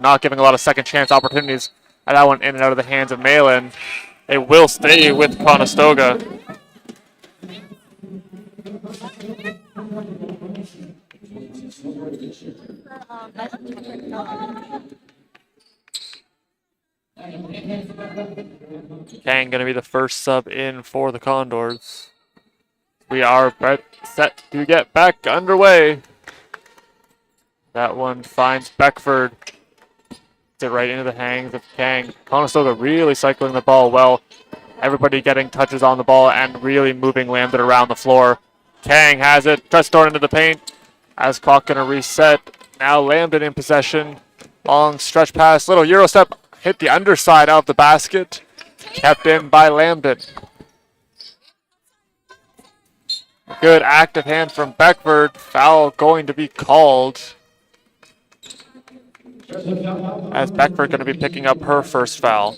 not giving a lot of second chance opportunities. And that one in and out of the hands of Malin. It will stay with Conestoga. Kang going to be the first sub in for the Condors. We are set to get back underway. That one finds Beckford. It right into the hands of Kang. Conestoga really cycling the ball well. Everybody getting touches on the ball and really moving Lambton around the floor. Kang has it. Tries to throw it into the paint. As clock going to reset. Now Lambton in possession. Long stretch pass. Little Euro step. Hit the underside of the basket. Kept in by Lambton. Good active hand from Beckford. Foul going to be called. As Beckford going to be picking up her first foul.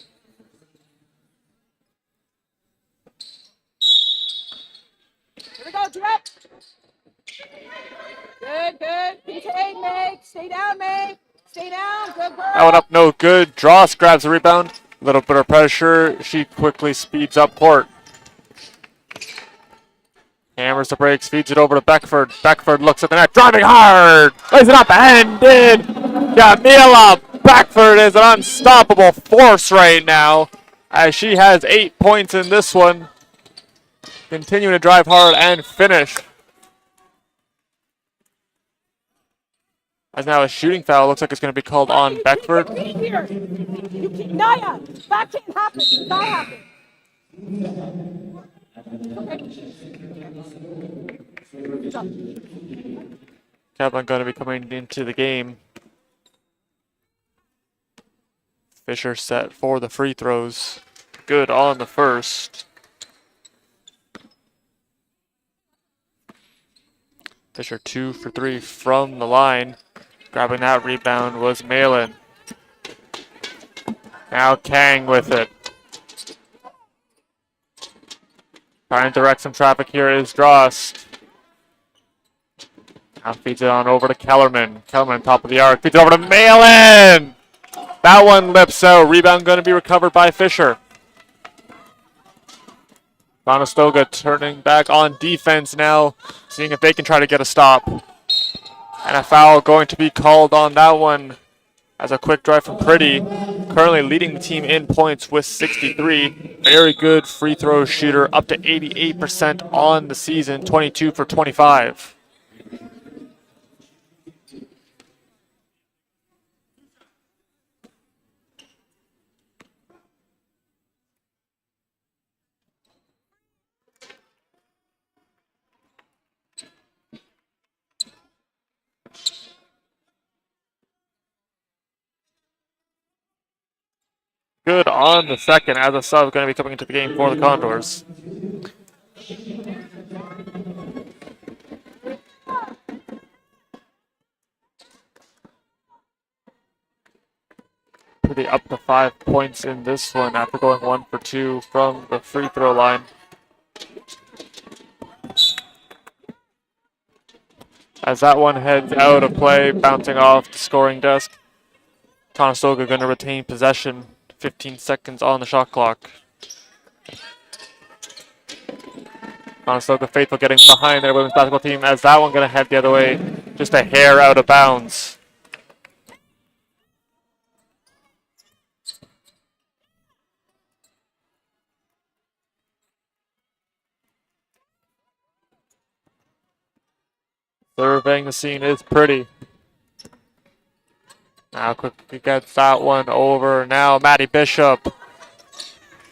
Here we go, Drip. Good, good. PK, Meg. Stay down, Meg. Stay down. Good girl. That one up, no good. Dross grabs the rebound. A little bit of pressure. She quickly speeds up court. Hammers the brakes, feeds it over to Beckford. Beckford looks at the net, driving hard. Lays it up and in. Jamila Beckford is an unstoppable force right now, as she has 8 points in this one. Continuing to drive hard and finish. As now a shooting foul looks like it's going to be called on Beckford. Naya, that can't happen. Not happen. Kevin going to be coming into the game. Fisher set for the free throws. Good on the first. Fisher 2 for 3 from the line. Grabbing that rebound was Malin. Now Kang with it. Trying to direct some traffic here is Drost. Now feeds it on over to Kellerman. Kellerman top of the arc. Feeds it over to Malin! That one lips out. Rebound going to be recovered by Fisher. Conestoga turning back on defense now, seeing if they can try to get a stop. And a foul going to be called on that one as a quick drive from Pretty. Currently leading the team in points with 63. Very good free throw shooter, up to 88% on the season, 22 for 25. Good on the second, as a sub going to be coming into the game for the Condors. Pretty up to 5 points in this one after going 1 for 2 from the free throw line. As that one heads out of play, bouncing off the scoring desk. Conestoga going to retain possession. 15 seconds on the shot clock. Conestoga faithful getting behind their women's basketball team, as that one going to head the other way, just a hair out of bounds. Surveying the scene is Pretty. Now quickly gets that one over. Now Maddie Bishop.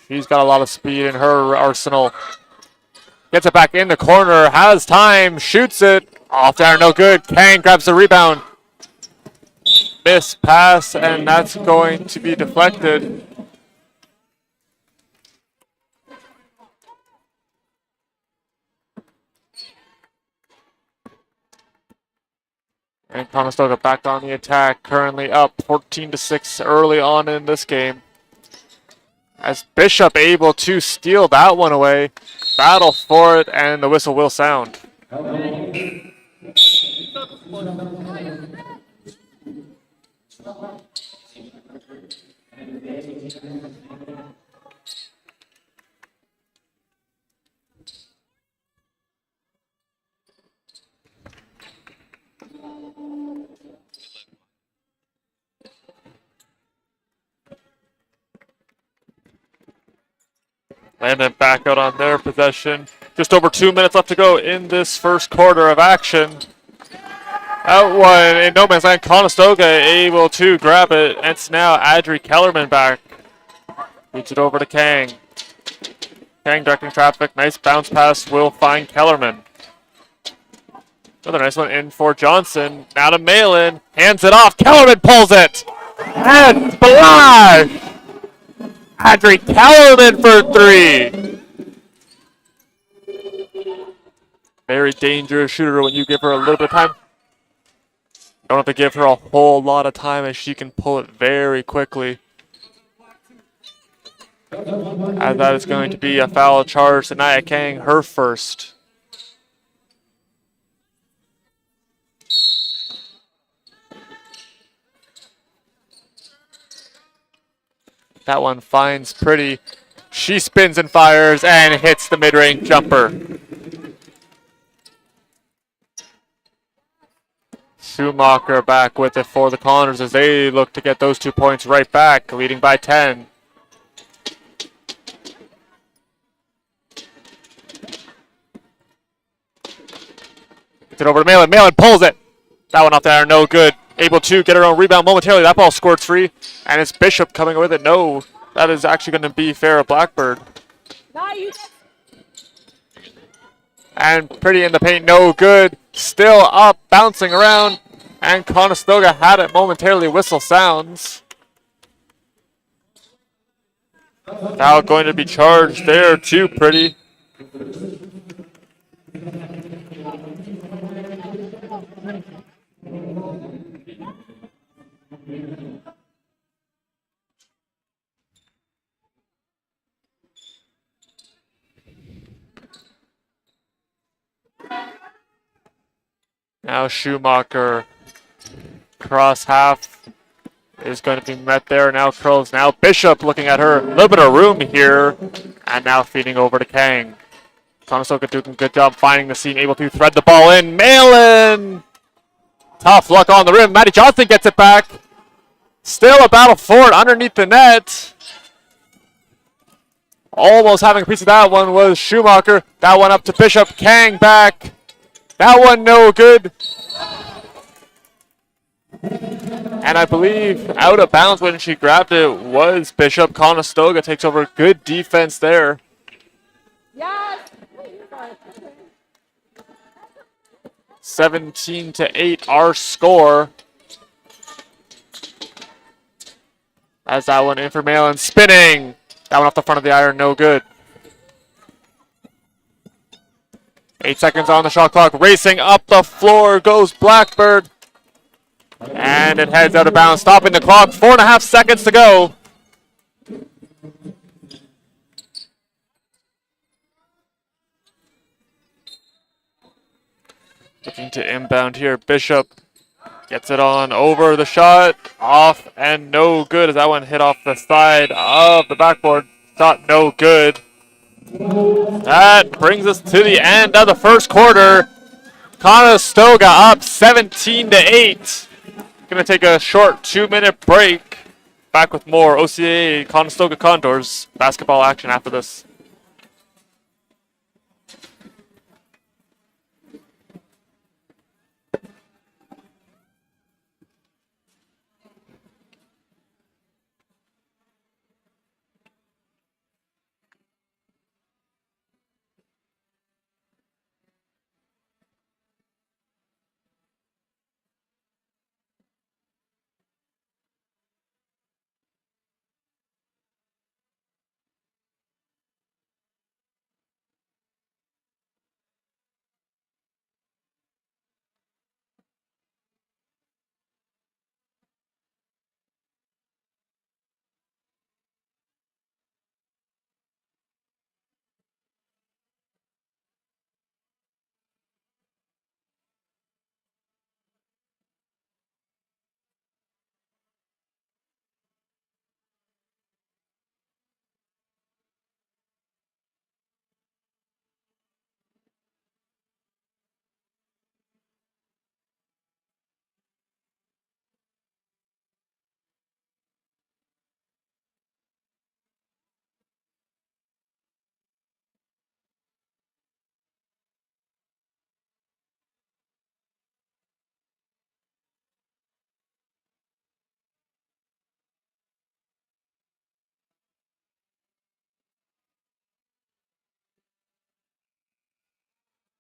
She's got a lot of speed in her arsenal. Gets it back in the corner. Has time. Shoots it. Off there. No good. Kang grabs the rebound. Miss pass. And that's going to be deflected. And Conestoga back on the attack, currently up 14-6 early on in this game. As Bishop able to steal that one away, battle for it, and the whistle will sound. Lambton back out on their possession. Just over 2 minutes left to go in this first quarter of action. Out one in no man's land. Conestoga able to grab it. And it's now Adri Kellerman back. Leads it over to Kang. Kang directing traffic. Nice bounce pass will find Kellerman. Another nice one in for Johnson. Now to Malin. Hands it off. Kellerman pulls it. And splash! Adri Kellerman for three. Very dangerous shooter when you give her a little bit of time. Don't have to give her a whole lot of time as she can pull it very quickly. As that is going to be a foul charge to Nia Kang, her first. That one finds Pretty. She spins and fires and hits the mid-range jumper. Schumacher back with it for the Condors as they look to get those 2 points right back, leading by 10. Gets it over to Malin. Malin pulls it. That one off there, no good. Able to get her own rebound momentarily. That ball scored free. And it's Bishop coming with it. No, that is actually going to be Farrah Blackbird. And Pretty in the paint, no good. Still up, bouncing around. And Conestoga had it momentarily. Whistle sounds. Now going to be charged there too, Pretty. Now Schumacher cross half is going to be met there. Now curls. Now Bishop looking at her. A little bit of room here. And now feeding over to Kang. Conestoga doing a good job finding the seam. Able to thread the ball in. Malin! Tough luck on the rim. Maddie Johnson gets it back. Still a battle for it underneath the net. Almost having a piece of that one was Schumacher. That one up to Bishop. Kang back. That one no good. And I believe out of bounds when she grabbed it was Bishop. Conestoga takes over. Good defense there. Yes. 17-8 our score. As that one in for Malin. Spinning. That one off the front of the iron. No good. 8 seconds on the shot clock. Racing up the floor goes Blackbird. And it heads out of bounds, stopping the clock. 4.5 seconds to go. Looking to inbound here. Bishop gets it on over the shot. Off and no good as that one hit off the side of the backboard. Shot no good. That brings us to the end of the first quarter. Conestoga up 17-8. Gonna take a short 2-minute break. Back with more OCAA Conestoga Condors basketball action after this.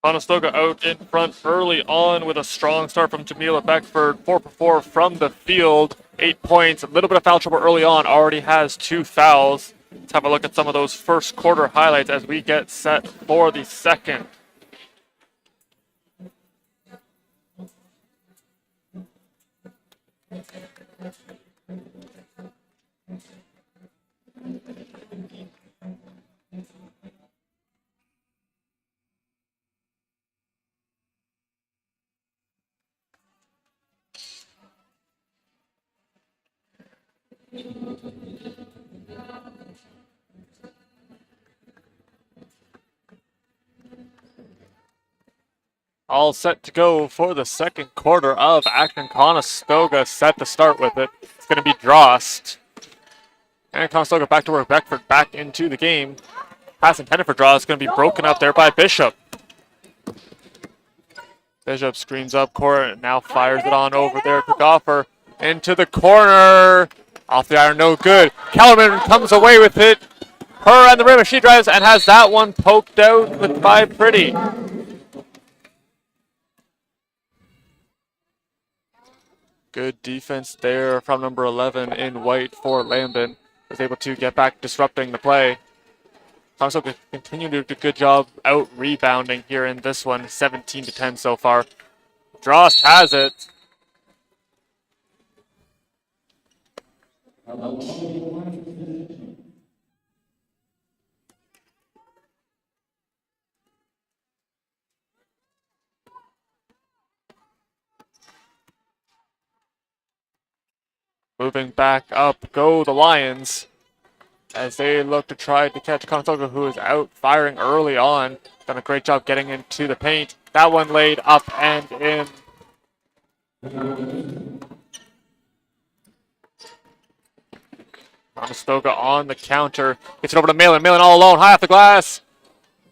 Conestoga out in front early on with a strong start from Jamila Beckford. 4 for 4 from the field. 8 points. A little bit of foul trouble early on. Already has 2 fouls. Let's have a look at some of those first quarter highlights as we get set for the second. All set to go for the second quarter of action. Conestoga set to start with it. It's going to be Drost. And Conestoga back to work. Beckford back into the game. Pass intended for Drost is going to be broken up there by Bishop. Bishop screens up court, now fires it on over there to Goffer. Into the corner. Off the iron, no good. Kellerman comes away with it. Her and the rim as she drives and has that one poked out by Pretty. Good defense there from number 11 in white for Lambton. Was able to get back disrupting the play. Conestoga continue to do a good job out rebounding here in this one. 17-10 so far. Drost has it. Moving back up go the Lions as they look to try to catch Conestoga, who is out firing early on. Done a great job getting into the paint. That one laid up and in. Conestoga on the counter. Gets it over to Malin. Malin all alone, high off the glass.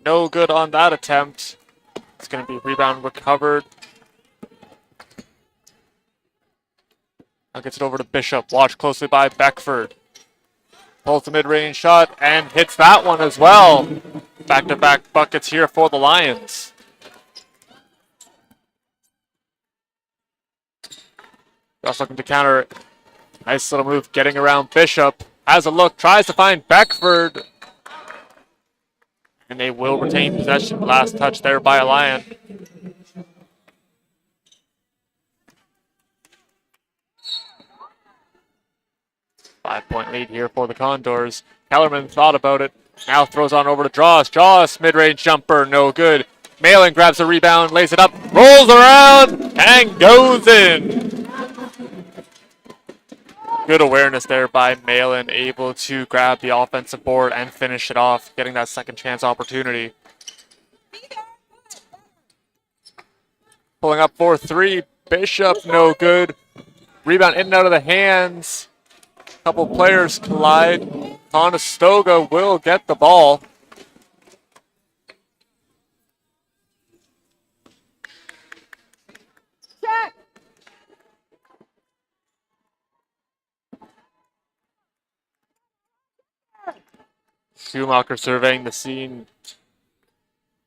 No good on that attempt. It's going to be rebound recovered. Now gets it over to Bishop. Watched closely by Beckford. Pulls the mid-range shot and hits that one as well. Back-to-back buckets here for the Lions. Just looking to counter. Nice little move getting around Bishop. Has a look, tries to find Beckford. And they will retain possession. Last touch there by a Lion. Five-point lead here for the Condors. Kellerman thought about it. Now throws on over to Dross. Dross, mid-range jumper, no good. Malin grabs the rebound, lays it up, rolls around, and goes in. Good awareness there by Malin, able to grab the offensive board and finish it off, getting that second chance opportunity. Pulling up for three. Bishop, no good. Rebound in and out of the hands. Couple players collide. Conestoga will get the ball. Check. Schumacher surveying the scene.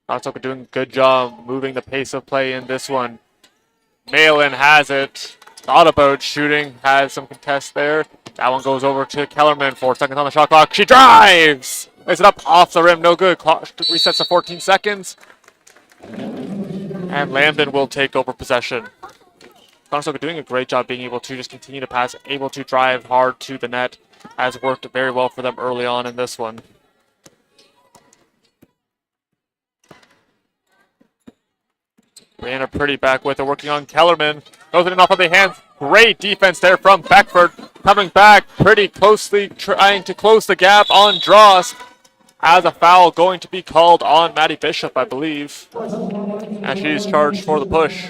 Conestoga doing a good job moving the pace of play in this one. Malin has it. Thought about shooting. Has some contest there. That one goes over to Kellerman. 4 seconds on the shot clock. She drives! Lays it up off the rim. No good. Clock resets to 14 seconds. And Lambton will take over possession. Conestoga doing a great job being able to just continue to pass, able to drive hard to the net. Has worked very well for them early on in this one. Brianna Pretty back with it, working on Kellerman. Goes it off of the hands. Great defense there from Beckford. Coming back pretty closely, trying to close the gap on Dross. As a foul going to be called on Maddie Bishop, I believe. And she's charged for the push.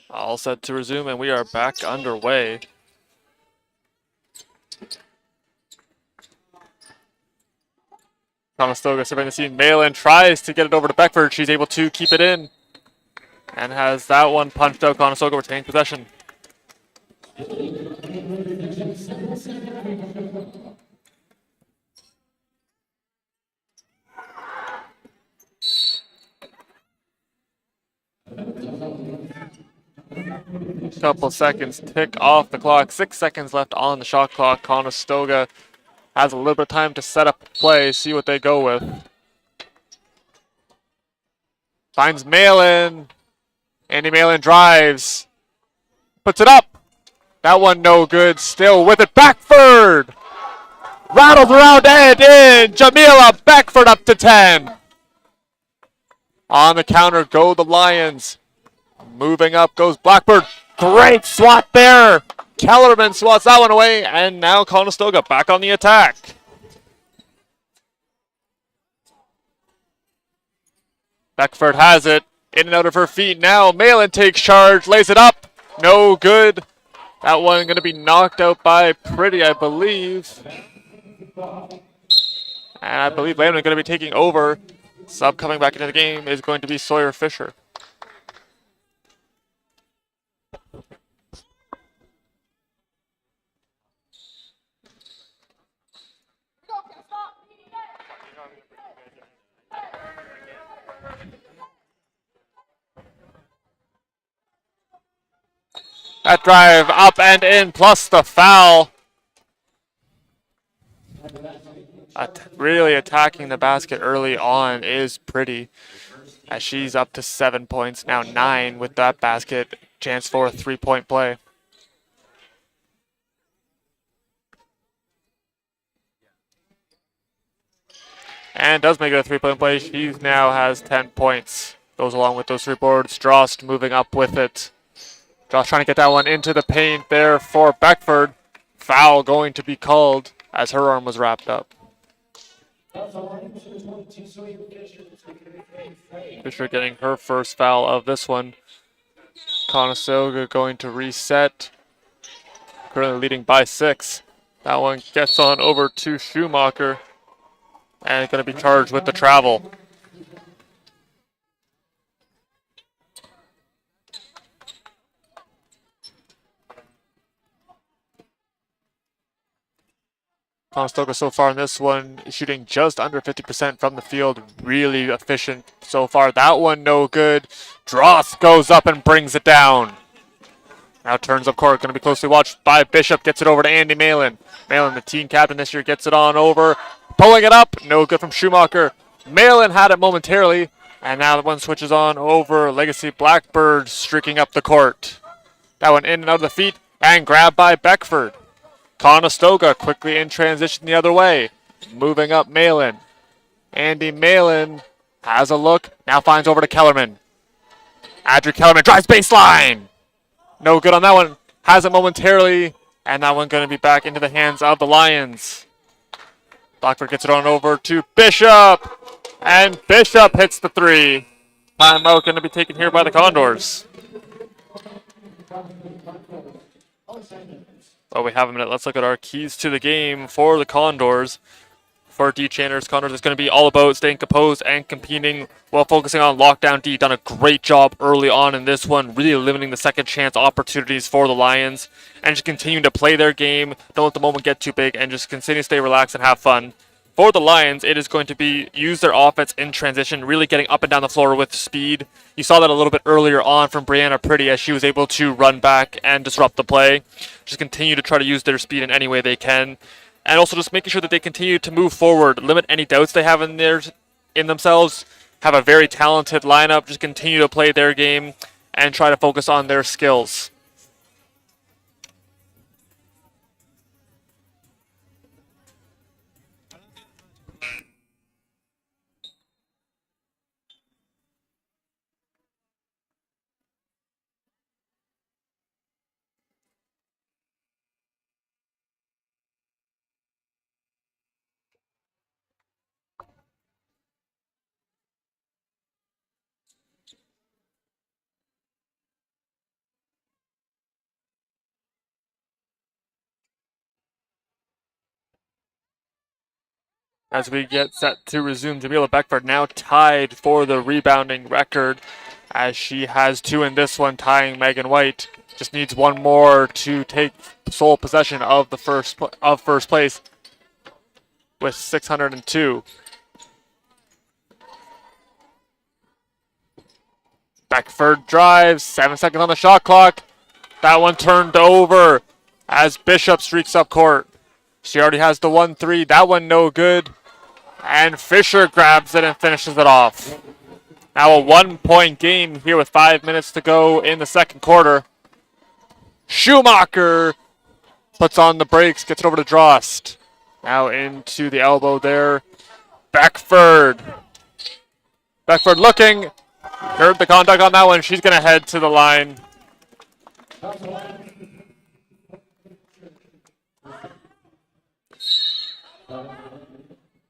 All set to resume, and we are back underway. Conestoga surveying the scene. Malin tries to get it over to Beckford. She's able to keep it in. And has that one punched out. Conestoga retaining possession. Couple seconds tick off the clock. 6 seconds left on the shot clock. Conestoga has a little bit of time to set up play, see what they go with. Finds Malin. Andy Malin drives. Puts it up. That one no good. Still with it. Beckford! Rattles around and in. Jamila Beckford up to 10. On the counter go the Lions. Moving up goes Blackbird. Great swat there. Kellerman swats that one away. And now Conestoga back on the attack. Beckford has it. In and out of her feet now. Malin takes charge. Lays it up. No good. That one going to be knocked out by Pretty, I believe. And I believe Lambton going to be taking over. Sub coming back into the game is going to be Sawyer Fisher. That drive up and in, plus the foul. Really attacking the basket early on is Pretty, as she's up to 7 points, now 9 with that basket. Chance for a 3-point play. And does make it a 3-point play. She now has 10 points. Goes along with those 3 boards. Drost moving up with it. Drost trying to get that one into the paint there for Beckford. Foul going to be called as her arm was wrapped up. Fisher getting her first foul of this one. Conestoga going to reset. Currently leading by 6. That one gets on over to Schumacher. And going to be charged with the travel. Conestoga so far in this one shooting just under 50% from the field. Really efficient so far. That one no good. Dross goes up and brings it down. Now turns up court. Going to be closely watched by Bishop. Gets it over to Andy Malin. Malin, the team captain this year, gets it on over. Pulling it up. No good from Schumacher. Malin had it momentarily. And now the one switches on over. Legacy Blackbird streaking up the court. That one in and out of the feet. And grabbed by Beckford. Conestoga quickly in transition the other way. Moving up Malin. Andy Malin has a look. Now finds over to Kellerman. Andrew Kellerman drives baseline. No good on that one. Has it momentarily. And that one going to be back into the hands of the Lions. Blackford gets it on over to Bishop. And Bishop hits the 3. Timeout going to be taken here by the Condors. Oh, we have a minute. Let's look at our keys to the game for the Condors. For D. Chandler's Condors, it's going to be all about staying composed and competing while focusing on lockdown D. Done a great job early on in this one, really limiting the second chance opportunities for the Lions. And just continuing to play their game. Don't let the moment get too big and just continue to stay relaxed and have fun. For the Lions, it is going to be use their offense in transition, really getting up and down the floor with speed. You saw that a little bit earlier on from Brianna Pretty as she was able to run back and disrupt the play. Just continue to try to use their speed in any way they can. And also just making sure that they continue to move forward, limit any doubts they have in themselves, have a very talented lineup, just continue to play their game and try to focus on their skills. As we get set to resume, Jamila Beckford now tied for the rebounding record as she has 2 in this one, tying Megan White. Just needs 1 more to take sole possession of the first place with 602. Beckford drives, 7 seconds on the shot clock. That one turned over as Bishop streaks up court. She already has the 1-3. That one no good. And Fisher grabs it and finishes it off. Now a 1-point game here with 5 minutes to go in the second quarter. Schumacher puts on the brakes, gets it over to Drost. Now into the elbow there. Beckford. Beckford looking. Heard the contact on that one. She's going to head to the line.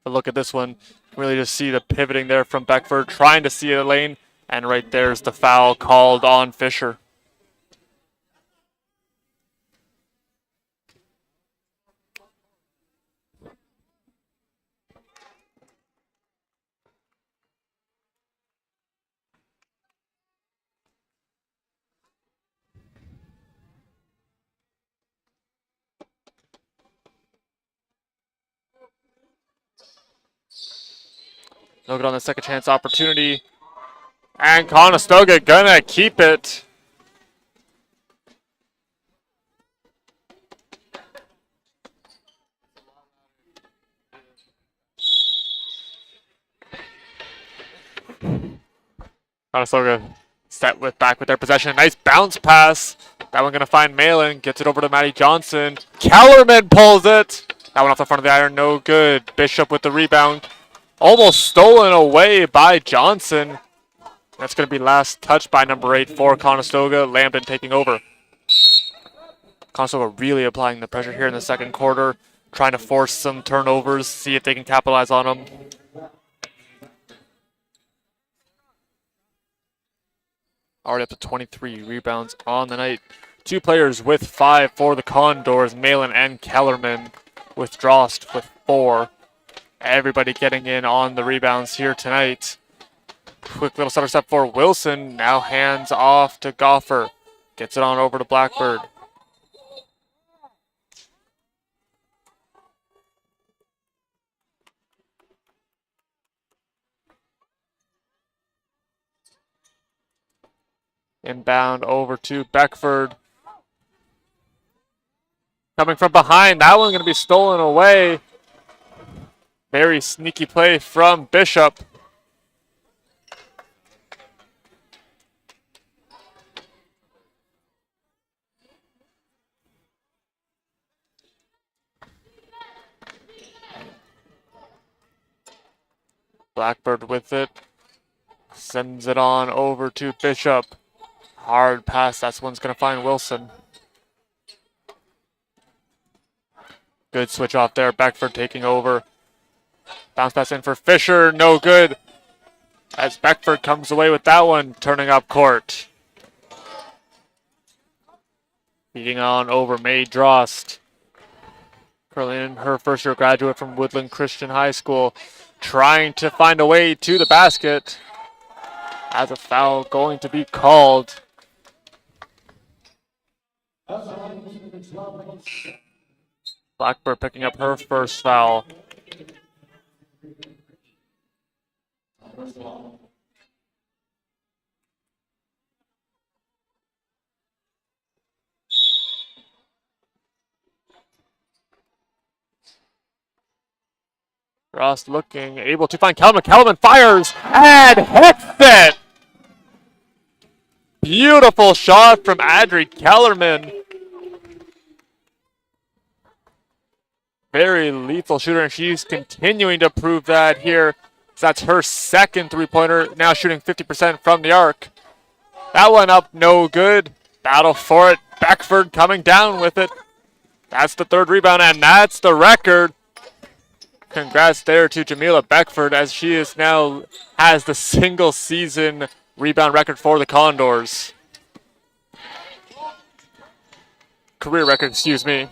But look at this one. Really just see the pivoting there from Beckford, trying to see a lane. And right there's the foul called on Fisher. No good on the second chance opportunity. And Conestoga gonna keep it. Conestoga back with their possession. Nice bounce pass. That one gonna find Malin. Gets it over to Maddie Johnson. Kellerman pulls it. That one off the front of the iron. No good. Bishop with the rebound. Almost stolen away by Johnson. That's going to be last touch by number 8 for Conestoga. Lambton taking over. Conestoga really applying the pressure here in the second quarter. Trying to force some turnovers. See if they can capitalize on them. Already up to 23 rebounds on the night. 2 players with 5 for the Condors. Malin and Kellerman with Drost with 4. Everybody getting in on the rebounds here tonight. Quick little stutter step for Wilson. Now hands off to Goffer. Gets it on over to Blackbird. Inbound over to Beckford. Coming from behind. That one's going to be stolen away. Very sneaky play from Bishop. Blackbird with it. Sends it on over to Bishop. Hard pass. That's one's going to find Wilson. Good switch off there. Beckford taking over. Bounce pass in for Fisher. No good. As Beckford comes away with that one. Turning up court. Feeding on over May Drost. Currently in her first year graduate from Woodland Christian High School. Trying to find a way to the basket. As a foul going to be called. Blackbird picking up her first foul. Ross looking, able to find Kellerman. Kellerman fires and hits it! Beautiful shot from Adri Kellerman. Very lethal shooter, and she's continuing to prove that here. So that's her second three-pointer, now shooting 50% from the arc. That one up, no good. Battle for it. Beckford coming down with it. That's the third rebound, and that's the record. Congrats there to Jamila Beckford, as she is now has the single season rebound record for the Condors. Career record, excuse me.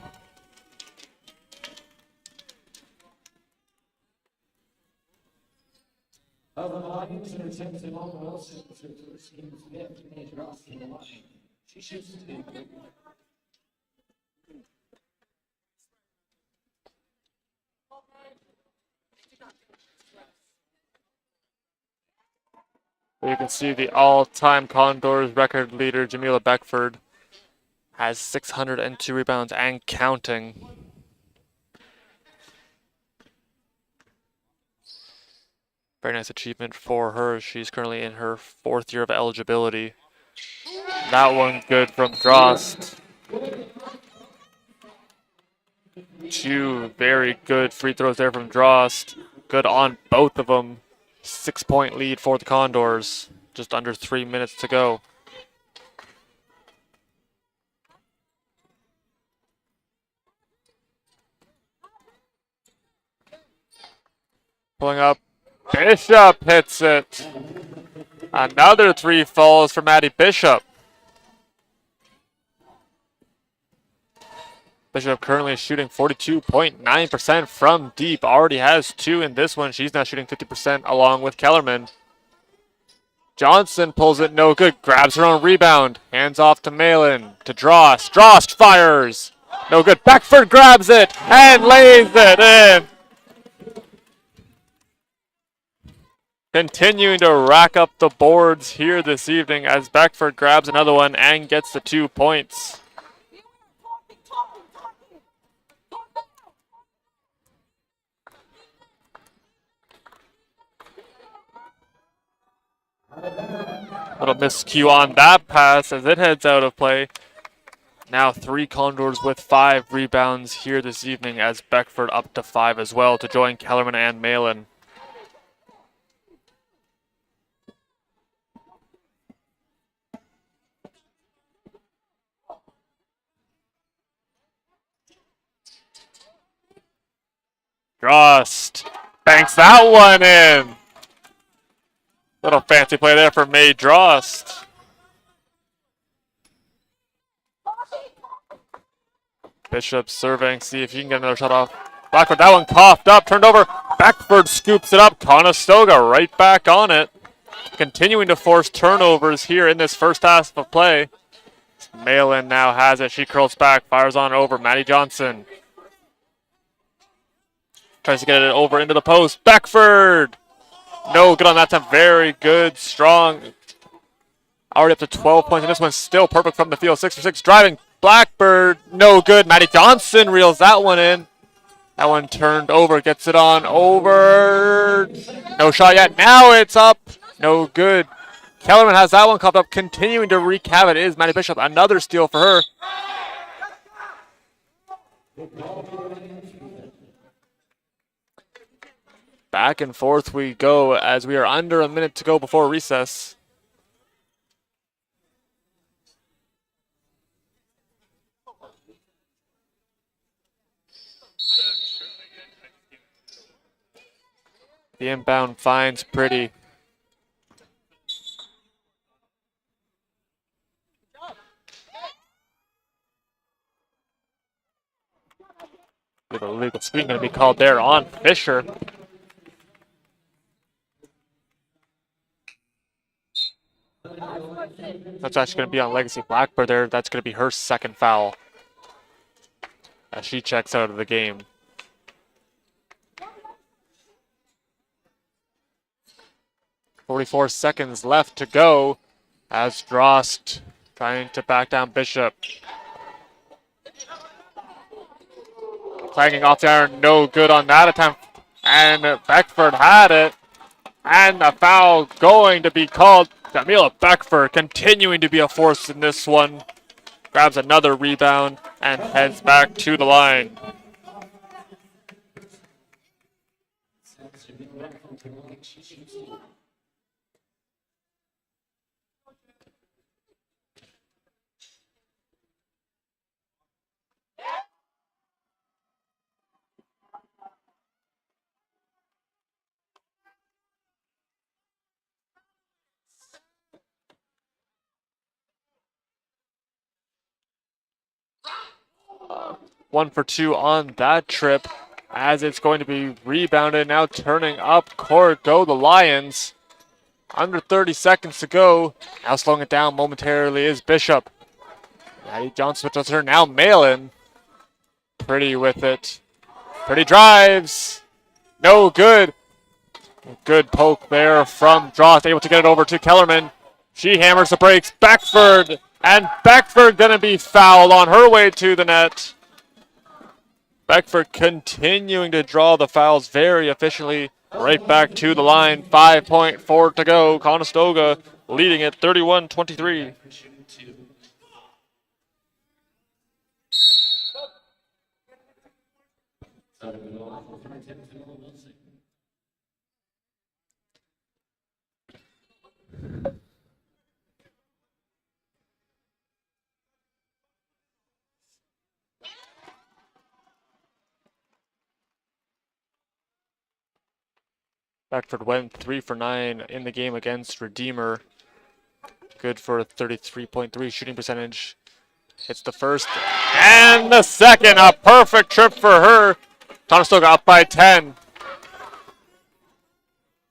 You can see the all-time Condors record leader, Jamila Beckford, has 602 rebounds and counting. Very nice achievement for her. She's currently in her 4th year of eligibility. That one good from Drost. 2 very good free throws there from Drost. Good on both of them. 6-point lead for the Condors. Just under 3 minutes to go. Pulling up. Bishop hits it. Another 3 falls for Maddie Bishop. Bishop currently shooting 42.9% from deep. Already has 2 in this one. She's now shooting 50% along with Kellerman. Johnson pulls it no good. Grabs her own rebound. Hands off to Malin. To Drost. Drost fires. No good. Beckford grabs it and lays it in. Continuing to rack up the boards here this evening as Beckford grabs another one and gets the 2 points. Little miscue on that pass as it heads out of play. Now 3 Condors with 5 rebounds here this evening as Beckford up to 5 as well to join Kellerman and Malin. Drost banks that one in. Little fancy play there for May Drost. Bishop serving, see if he can get another shot off. Blackford, that one coughed up, turned over. Beckford scoops it up. Conestoga right back on it. Continuing to force turnovers here in this first half of play. Malin now has it. She curls back, fires on over. Maddie Johnson tries to get it over into the post. Beckford! No good on that time. Very good, strong. Already up to 12 points, and this one's still perfect from the field. 6 for 6 driving. Blackbird, no good. Maddie Johnson reels that one in. That one turned over, gets it on over. No shot yet. Now it's up. No good. Kellerman has that one coughed up, continuing to wreak havoc. It is Maddie Bishop. Another steal for her. Back and forth we go as we are under a minute to go before recess. The inbound finds Pretty. The illegal screen going to be called there on Fisher. That's actually going to be on Legacy Blackbird there. That's going to be her second foul as she checks out of the game. .44 seconds left to go as Drost trying to back down Bishop. Clanging off the iron, no good on that attempt. And Beckford had it. And a foul going to be called. Jamila Beckford continuing to be a force in this one. Grabs another rebound and heads back to the line. One for 2 on that trip as it's going to be rebounded. Now turning up court go the Lions. Under 30 seconds to go. Now slowing it down momentarily is Bishop. Maddie Johnson with her now Malin. Pretty with it. Pretty drives. No good. Good poke there from Drost. Able to get it over to Kellerman. She hammers the brakes. Beckford. And Beckford going to be fouled on her way to the net. Beckford continuing to draw the fouls very efficiently. Right back to the line. 5.4 to go. Conestoga leading it 31-23. Beckford went 3 for 9 in the game against Redeemer. Good for a 33.3 shooting percentage. Hits the first and the second. A perfect trip for her. Conestoga up by 10.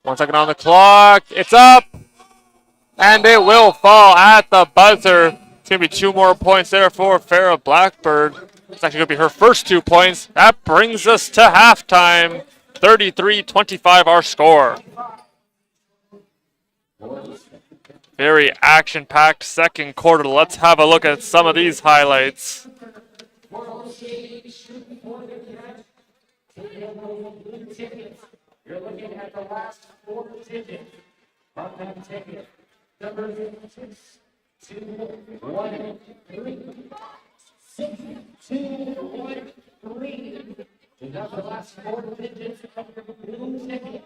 1 second on the clock. It's up. And it will fall at the buzzer. It's going to be 2 more points there for Farrah Blackbird. It's actually going to be her first 2 points. That brings us to halftime. 33-25 our score. Very action-packed second quarter. Let's have a look at some of these highlights. You're looking at the last 4 digits on that ticket. Number 6, 2, 1, 3. 6, 2, 1, 3. You got the last 4 digits of your blue ticket.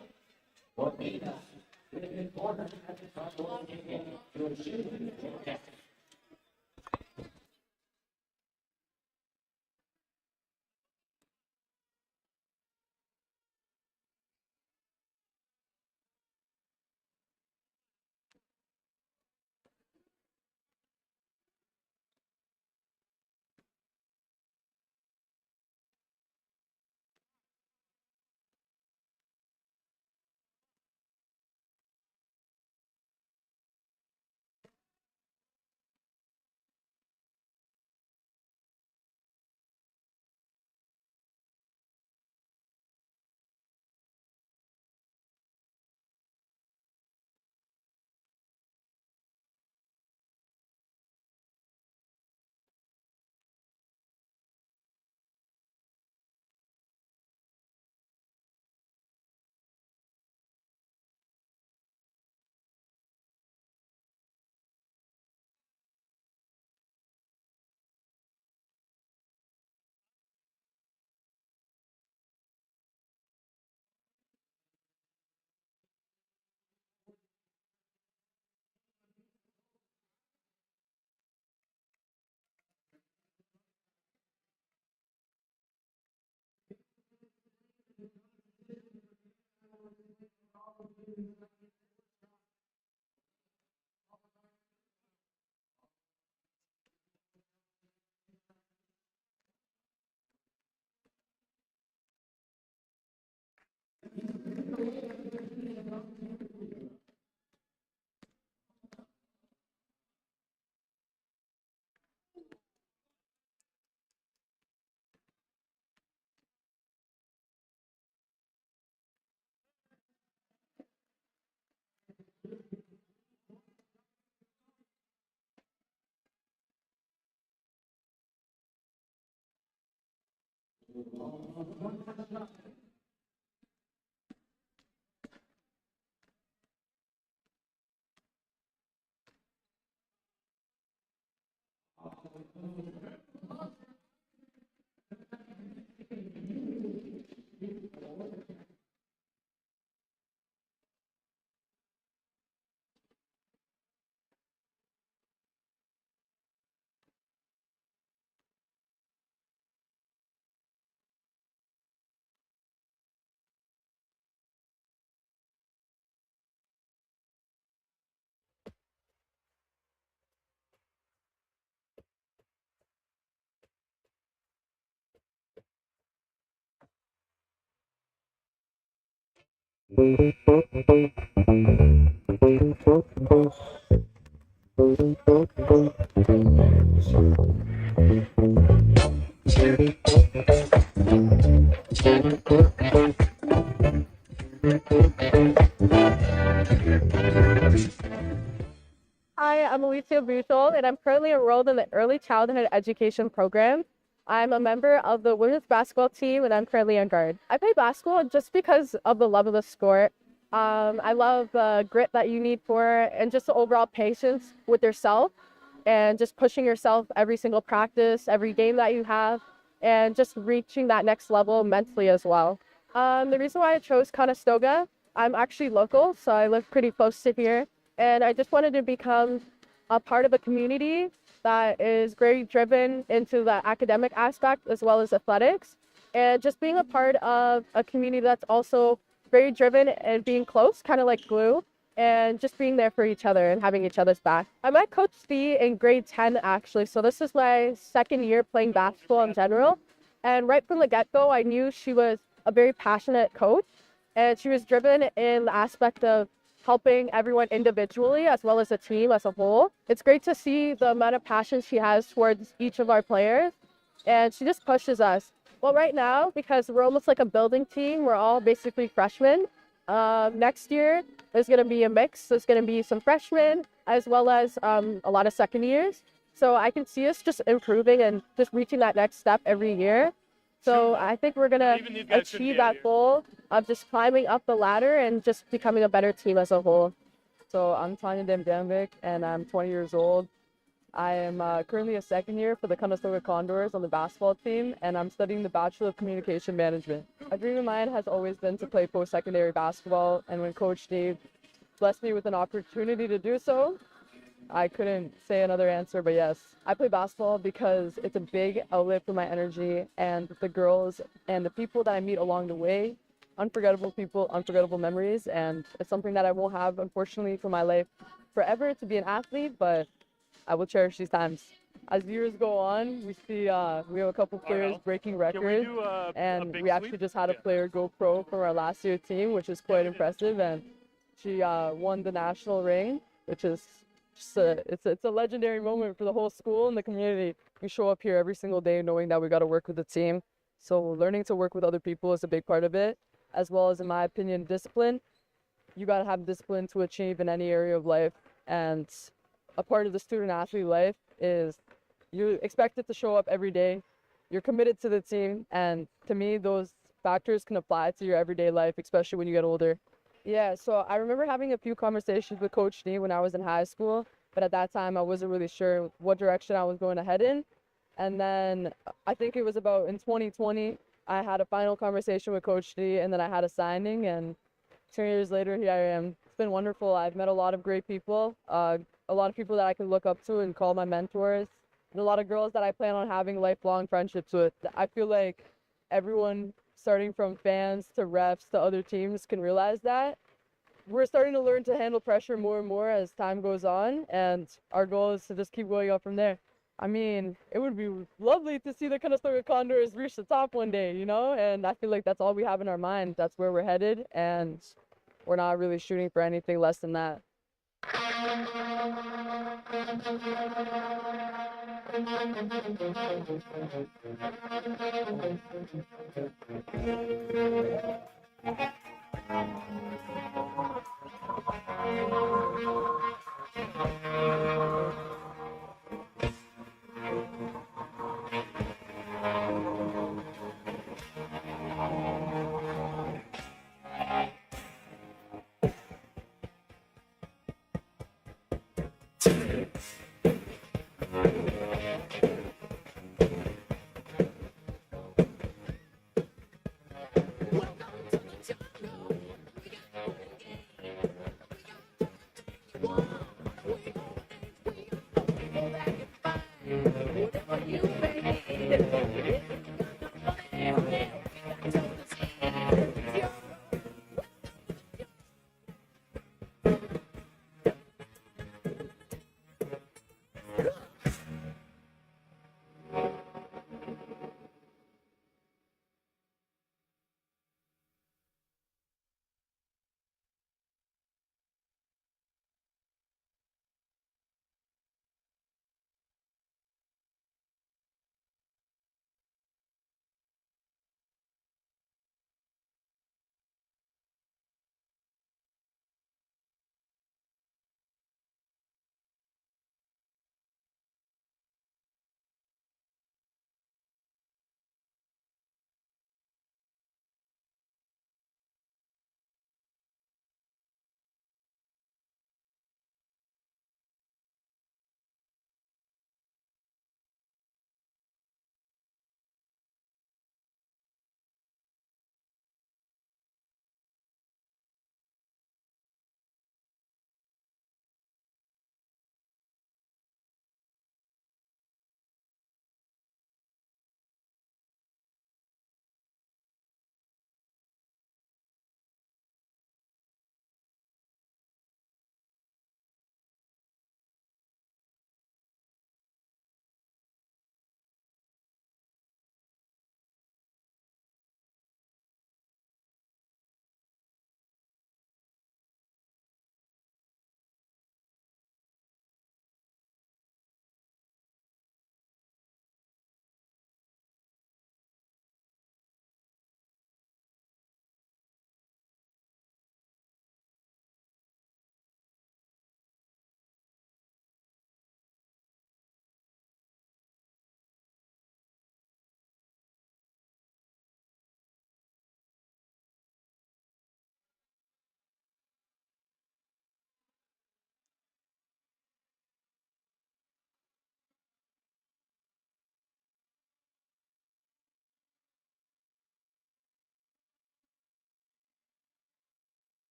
What made us? It's important at the top of the game to achieve the objective. Hi, I'm Alicia Buchel, and I'm currently enrolled in the Early Childhood Education Program. I'm a member of the women's basketball team, and I'm currently on guard. I play basketball just because of the love of the sport. I love the grit that you need for it, and just the overall patience with yourself, and just pushing yourself every single practice, every game that you have, and just reaching that next level mentally as well. The reason why I chose Conestoga, I'm actually local, so I live pretty close to here. And I just wanted to become a part of a community that is very driven into the academic aspect as well as athletics. And just being a part of a community that's also very driven and being close, kind of like glue, and just being there for each other and having each other's back. I met Coach C in grade 10, actually. So this is my second year playing basketball in general. And right from the get-go, I knew she was a very passionate coach, and she was driven in the aspect of helping everyone individually as well as the team as a whole. It's great to see the amount of passion she has towards each of our players, and she just pushes us. Well, right now, because we're almost like a building team, we're all basically freshmen. Next year, there's going to be a mix. There's going to be some freshmen as well as a lot of second years. So I can see us just improving and just reaching that next step every year. So I think we're going to achieve that goal of just climbing up the ladder and just becoming a better team as a whole. So I'm Tanya Demdamvik, and I'm 20 years old. I am currently a second year for the Conestoga Condors on the basketball team, and I'm studying the Bachelor of Communication Management. A dream of mine has always been to play post-secondary basketball, and when Coach Steve blessed me with an opportunity to do so, I couldn't say another answer, but yes. I play basketball because it's a big outlet for my energy, and the girls and the people that I meet along the way, unforgettable people, unforgettable memories, and it's something that I won't have, unfortunately, for my life forever to be an athlete, but I will cherish these times. As years go on, we see we have a couple players breaking records, and we actually just had a player go pro from our last year team, which is quite impressive, and she won the national ring, which is just it's a legendary moment for the whole school and the community. We show up here every single day knowing that we got to work with the team, so learning to work with other people is a big part of it, as well as, in my opinion, discipline. You got to have discipline to achieve in any area of life, and a part of the student athlete life is you're expected to show up every day. You're committed to the team, and to me, those factors can apply to your everyday life, especially when you get older. Yeah, so I remember having a few conversations with Coach D when I was in high school, but at that time I wasn't really sure what direction I was going to head in. And then I think it was about in 2020, I had a final conversation with Coach D, and then I had a signing, and 2 years later, here I am. It's been wonderful. I've met a lot of great people, a lot of people that I can look up to and call my mentors, and a lot of girls that I plan on having lifelong friendships with. I feel like everyone, starting from fans to refs to other teams, can realize that. We're starting to learn to handle pressure more and more as time goes on, and our goal is to just keep going up from there. I mean, it would be lovely to see the Conestoga Condors reach the top one day, you know? And I feel like that's all we have in our mind. That's where we're headed, and we're not really shooting for anything less than that.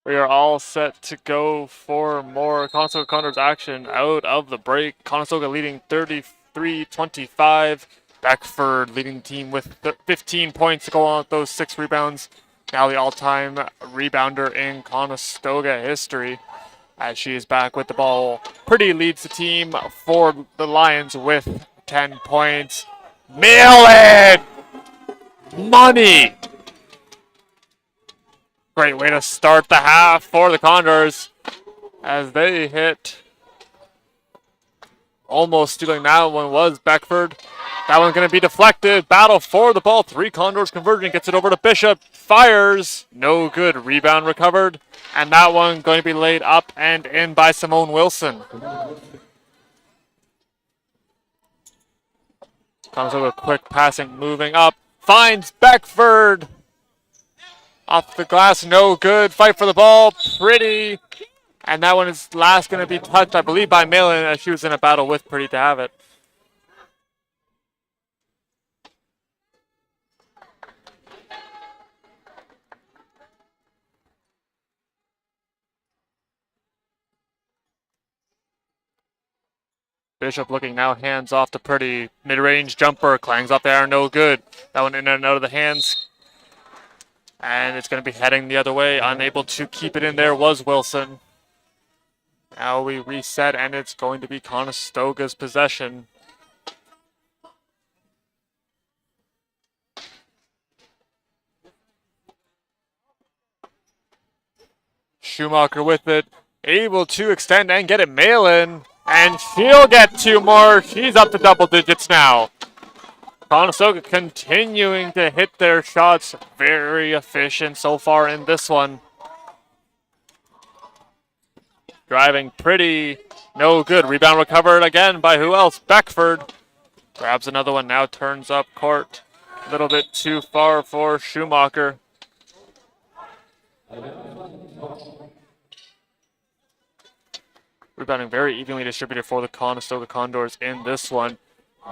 We are all set to go for more Conestoga Condors action out of the break. Conestoga leading 33-25. Beckford leading the team with 15 points to go on with those 6 rebounds. Now the all-time rebounder in Conestoga history as she is back with the ball. Pretty leads the team for the Lions with 10 points. Mail it! Money! Great way to start the half for the Condors as they hit. Almost stealing that one was Beckford. That one's going to be deflected. Battle for the ball. 3 Condors converging. Gets it over to Bishop. Fires. No good. Rebound recovered. And that one going to be laid up and in by Simone Wilson. Comes over quick passing. Moving up. Finds Beckford. Off the glass. No good. Fight for the ball. Pretty. And that one is last going to be touched, I believe, by Malin as she was in a battle with Pretty to have it. Bishop looking now, hands off to Pretty. Mid-range jumper, clangs off there, no good. That one in and out of the hands. And it's going to be heading the other way. Unable to keep it in there was Wilson. Now we reset, and it's going to be Conestoga's possession. Schumacher with it. Able to extend and get it Malin. And she'll get 2 more. She's up to double digits now. Conestoga continuing to hit their shots. Very efficient so far in this one. Driving Pretty. No good. Rebound recovered again by who else? Beckford. Grabs another one. Now turns up court. A little bit too far for Schumacher. Rebounding very evenly distributed for the Conestoga Condors in this one.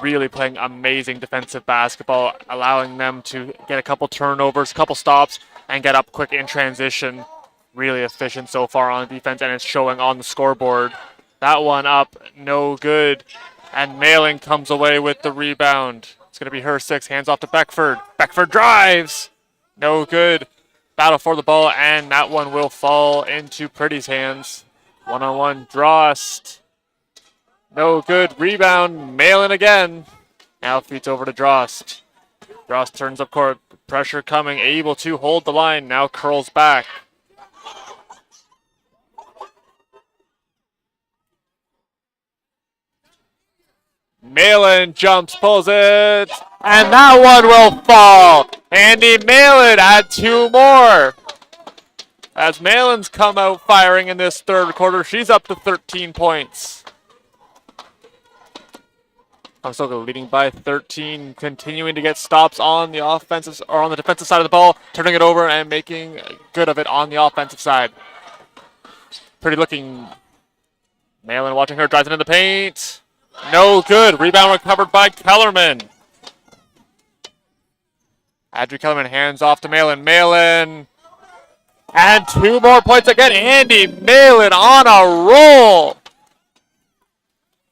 Really playing amazing defensive basketball, allowing them to get a couple turnovers, couple stops, and get up quick in transition. Really efficient so far on defense, and it's showing on the scoreboard. That one up, no good. And Malin comes away with the rebound. It's going to be her 6, hands off to Beckford. Beckford drives. No good. Battle for the ball, and that one will fall into Pretty's hands. One-on-one, Drost. No good. Rebound. Malin again. Now feeds over to Drost. Drost turns up court. Pressure coming. Able to hold the line. Now curls back. Malin jumps, pulls it. And that one will fall. Andy Malin had 2 more. As Malin's come out firing in this third quarter, she's up to 13 points. Conestoga leading by 13, continuing to get stops on the offensive or on the defensive side of the ball, turning it over and making good of it on the offensive side. Pretty looking. Malin watching her, drives into the paint. No good. Rebound recovered by Kellerman. Adri Kellerman hands off to Malin. Malin. And 2 more points again. Andy Malin on a roll.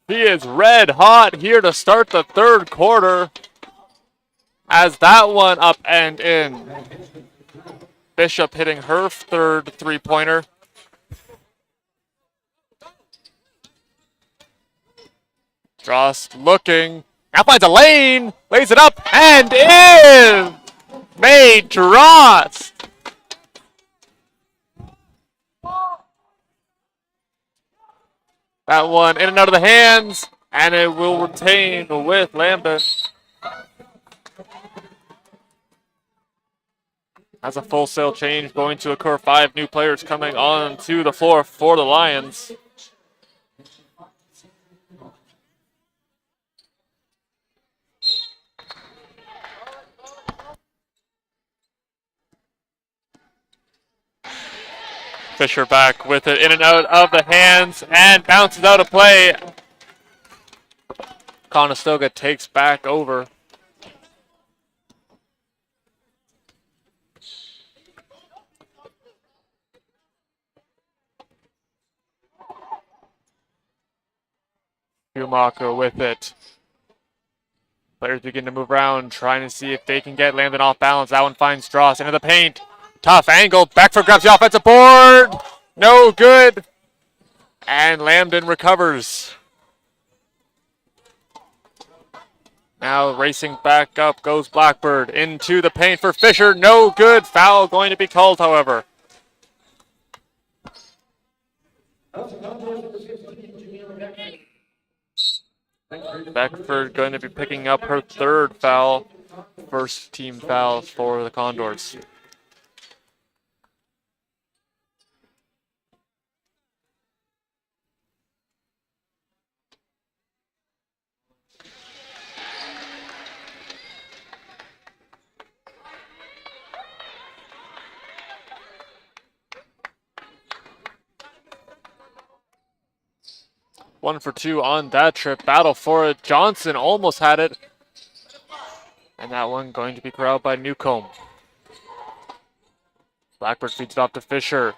He is red hot here to start the third quarter. As that one up and in. Bishop hitting her third 3-pointer. Drost looking. Now finds a lane. Lays it up and in. Made Drost. That one in and out of the hands, and it will retain with Lambton. As a full sail change going to occur, 5 new players coming on to the floor for the Lions. Fisher back with it in and out of the hands and bounces out of play. Conestoga takes back over. Schumacher with it. Players begin to move around, trying to see if they can get Lambton off balance. That one finds Dross into the paint. Tough angle. Beckford grabs the offensive board. No good. And Lambton recovers. Now racing back up goes Blackbird into the paint for Fisher. No good. Foul going to be called, however. Beckford going to be picking up her third foul. First team foul for the Condors. One for two on that trip. Battle for it. Johnson almost had it. And that one going to be corralled by Newcomb. Blackbird feeds it off to Fisher.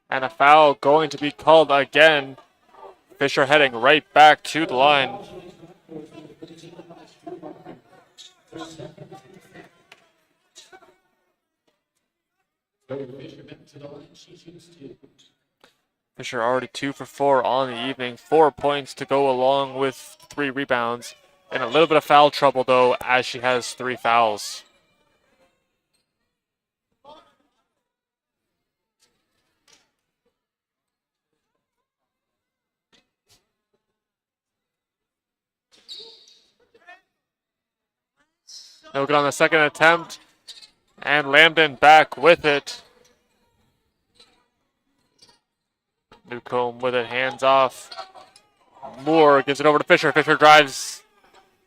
And a foul going to be called again. Fisher heading right back to the line. Fisher already 2 for 4 on the evening. 4 points to go along with 3 rebounds. In a little bit of foul trouble, though, as she has 3 fouls. No good on the second attempt. And Lambton back with it. Newcomb with it, hands off. Moore gives it over to Fisher. Fisher drives,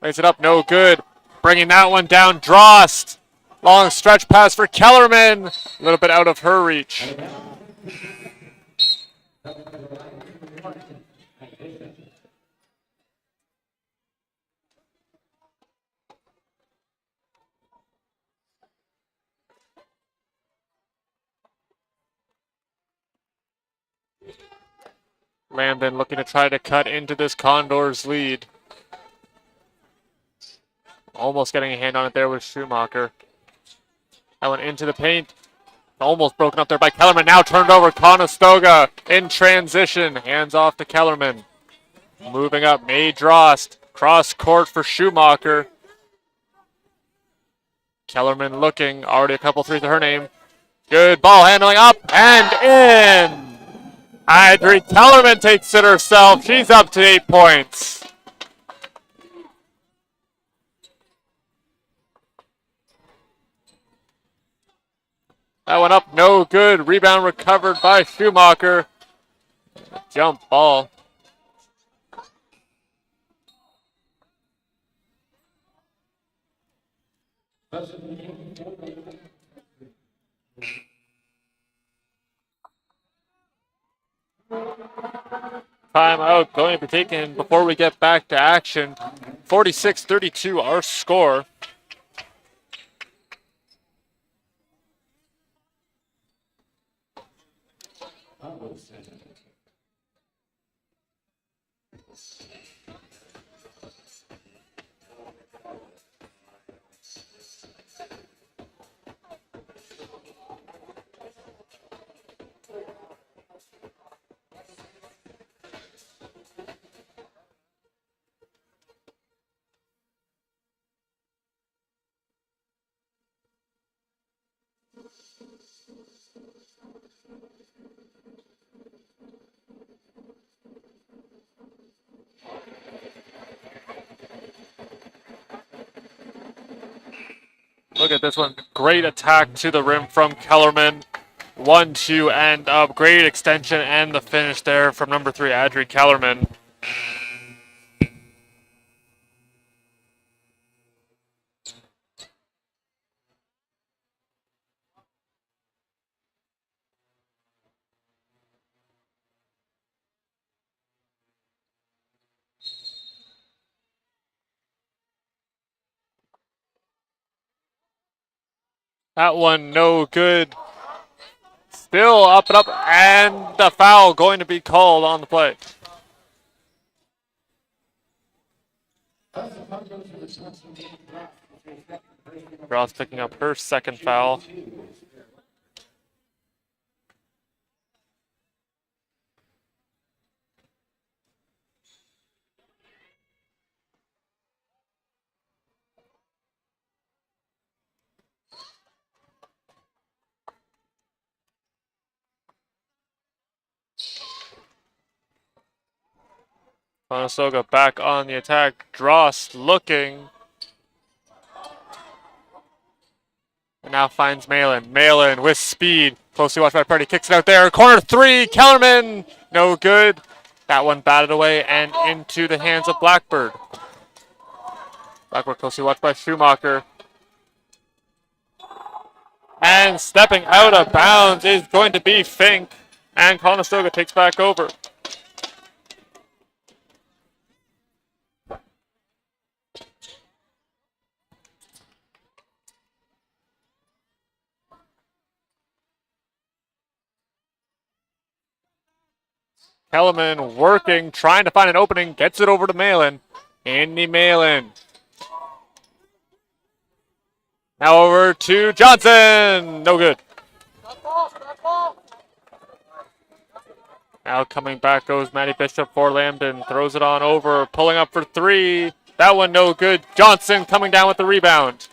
lays it up, no good. Bringing that one down, Drost. Long stretch pass for Kellerman. A little bit out of her reach. Lambton looking to try to cut into this Condors lead. Almost getting a hand on it there with Schumacher. That went into the paint. Almost broken up there by Kellerman. Now turned over Conestoga in transition. Hands off to Kellerman. Moving up, May Drost. Cross court for Schumacher. Kellerman looking. Already a couple threes to her name. Good ball handling up and in. Adri Kellerman takes it herself. She's up to 8 points. That one up, no good. Rebound recovered by Schumacher. Jump ball. Timeout going to be taken before we get back to action. 46-32 our score. Look at this one. Great attack to the rim from Kellerman. 1-2 and up. Great extension and the finish there from number 3, Adri Kellerman. That one no good. Bill up and up, and the foul going to be called on the play. Ross picking up her second foul. Conestoga back on the attack. Drost looking. And now finds Malin. Malin with speed. Closely watched by Purdy. Kicks it out there. Corner three. Kellerman. No good. That one batted away and into the hands of Blackbird. Blackbird closely watched by Schumacher. And stepping out of bounds is going to be Fink. And Conestoga takes back over. Kellerman working, trying to find an opening, gets it over to Malin. Andy Malin. Now over to Johnson. No good. Now coming back goes Matty Bishop for Lambton. Throws it on over, pulling up for three. That one no good. Johnson coming down with the rebound.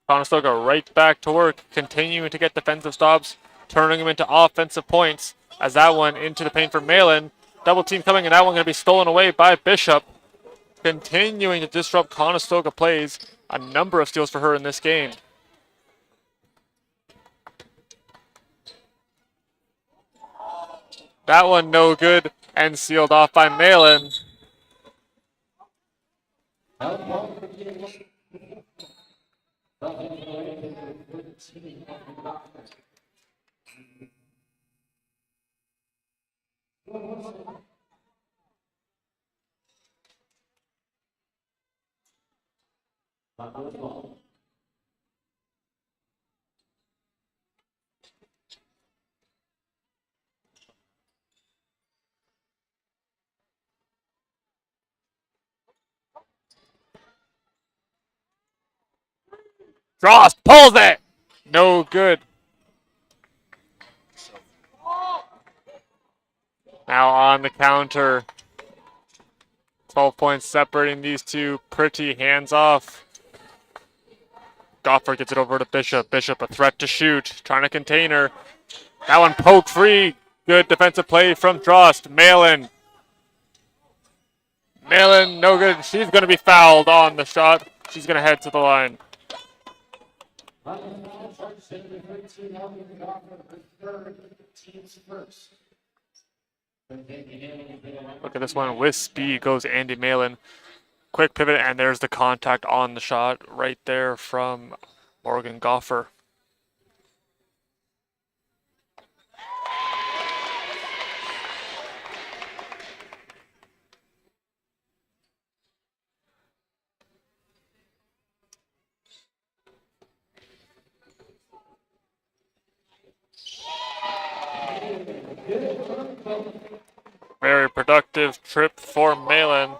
Conestoga right back to work, continuing to get defensive stops, turning them into offensive points. As that one into the paint for Malin. Double team coming, and that one going to be stolen away by Bishop. Continuing to disrupt Conestoga plays. A number of steals for her in this game. That one no good and sealed off by Malin. Drost pulls it. No good. Now on the counter. 12 points separating these two. Pretty hands off. Goffer gets it over to Bishop. Bishop a threat to shoot. Trying to contain her. That one poke free. Good defensive play from Drost. Malin. Malin, no good. She's going to be fouled on the shot. She's going to head to the line. Look at this one. With speed goes Andy Malin. Quick pivot, and there's the contact on the shot right there from Morgan Goffer. Very productive trip for Malin.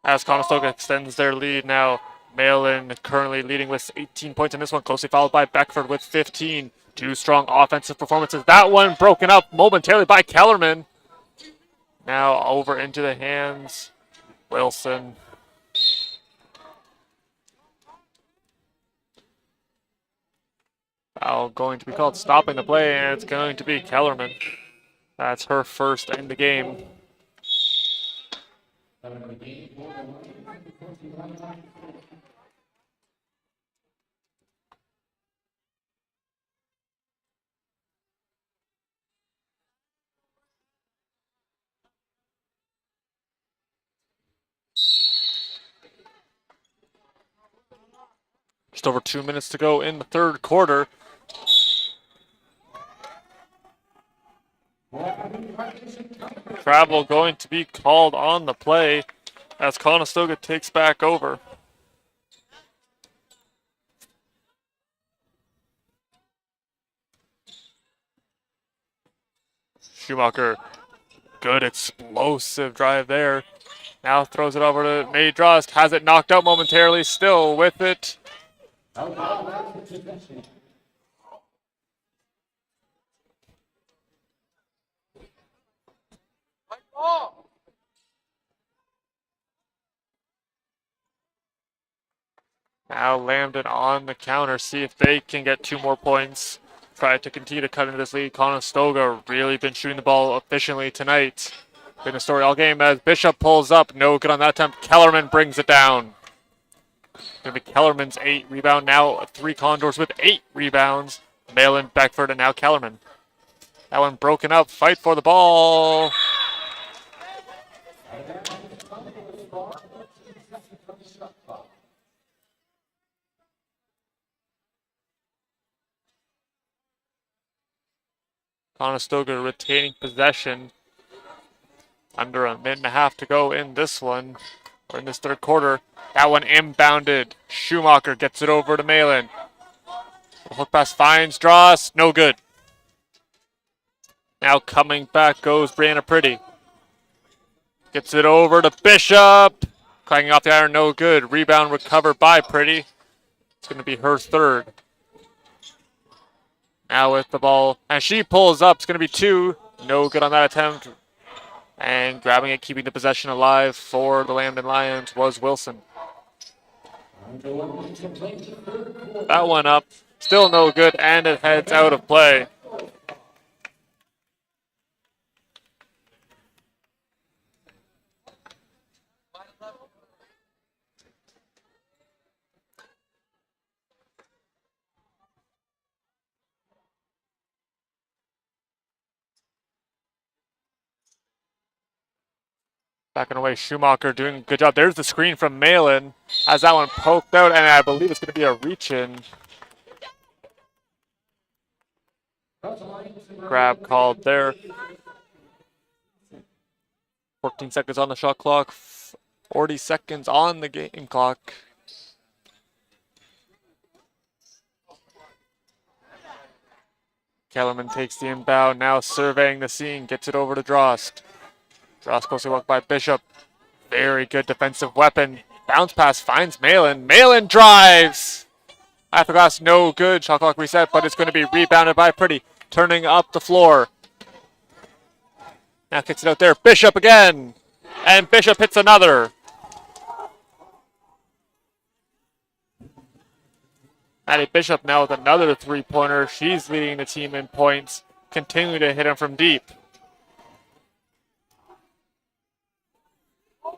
As Conestoga extends their lead now. Malin currently leading with 18 points in this one, closely followed by Beckford with 15. Two strong offensive performances. That one broken up momentarily by Kellerman. Now over into the hands. Wilson. Foul going to be called, stopping the play, and it's going to be Kellerman. That's her first in the game. Just over 2 minutes to go in the third quarter. Travel going to be called on the play as Conestoga takes back over. Schumacher, good explosive drive there. Now throws it over to May Drost, has it knocked out momentarily, still with it. Now Lambton on the counter, see if they can get 2 more points. Try to continue to cut into this lead. Conestoga really been shooting the ball efficiently tonight. Been a story all game as Bishop pulls up. No good on that attempt. Kellerman brings it down. Gonna be Kellerman's 8 rebound. Now 3 Condors with 8 rebounds. Malin, Beckford, and now Kellerman. That one broken up. Fight for the ball. Conestoga retaining possession. Under a minute and a half to go in this one, or in this third quarter. That one inbounded. Schumacher gets it over to Malin. The hook pass finds Dross. No good. Now coming back goes Brianna Pretty. Gets it over to Bishop. Clanging off the iron, no good. Rebound recovered by Pretty. It's going to be her third. Now with the ball, and she pulls up. It's going to be 2. No good on that attempt. And grabbing it, keeping the possession alive for the Lambton Lions was Wilson. That one up. Still no good, and it heads out of play. Backing away, Schumacher doing a good job. There's the screen from Malin. Has that one poked out, and I believe it's going to be a reach-in. Grab called there. 14 seconds on the shot clock. 40 seconds on the game clock. Kellerman takes the inbound, now surveying the scene, gets it over to Drost. Drost closely walked by Bishop. Very good defensive weapon. Bounce pass finds Malin. Malin drives! Half the glass, no good. Shot clock reset, but it's going to be rebounded by Pretty. Turning up the floor. Now kicks it out there. Bishop again! And Bishop hits another. Maddie Bishop now with another 3-pointer. She's leading the team in points. Continuing to hit him from deep.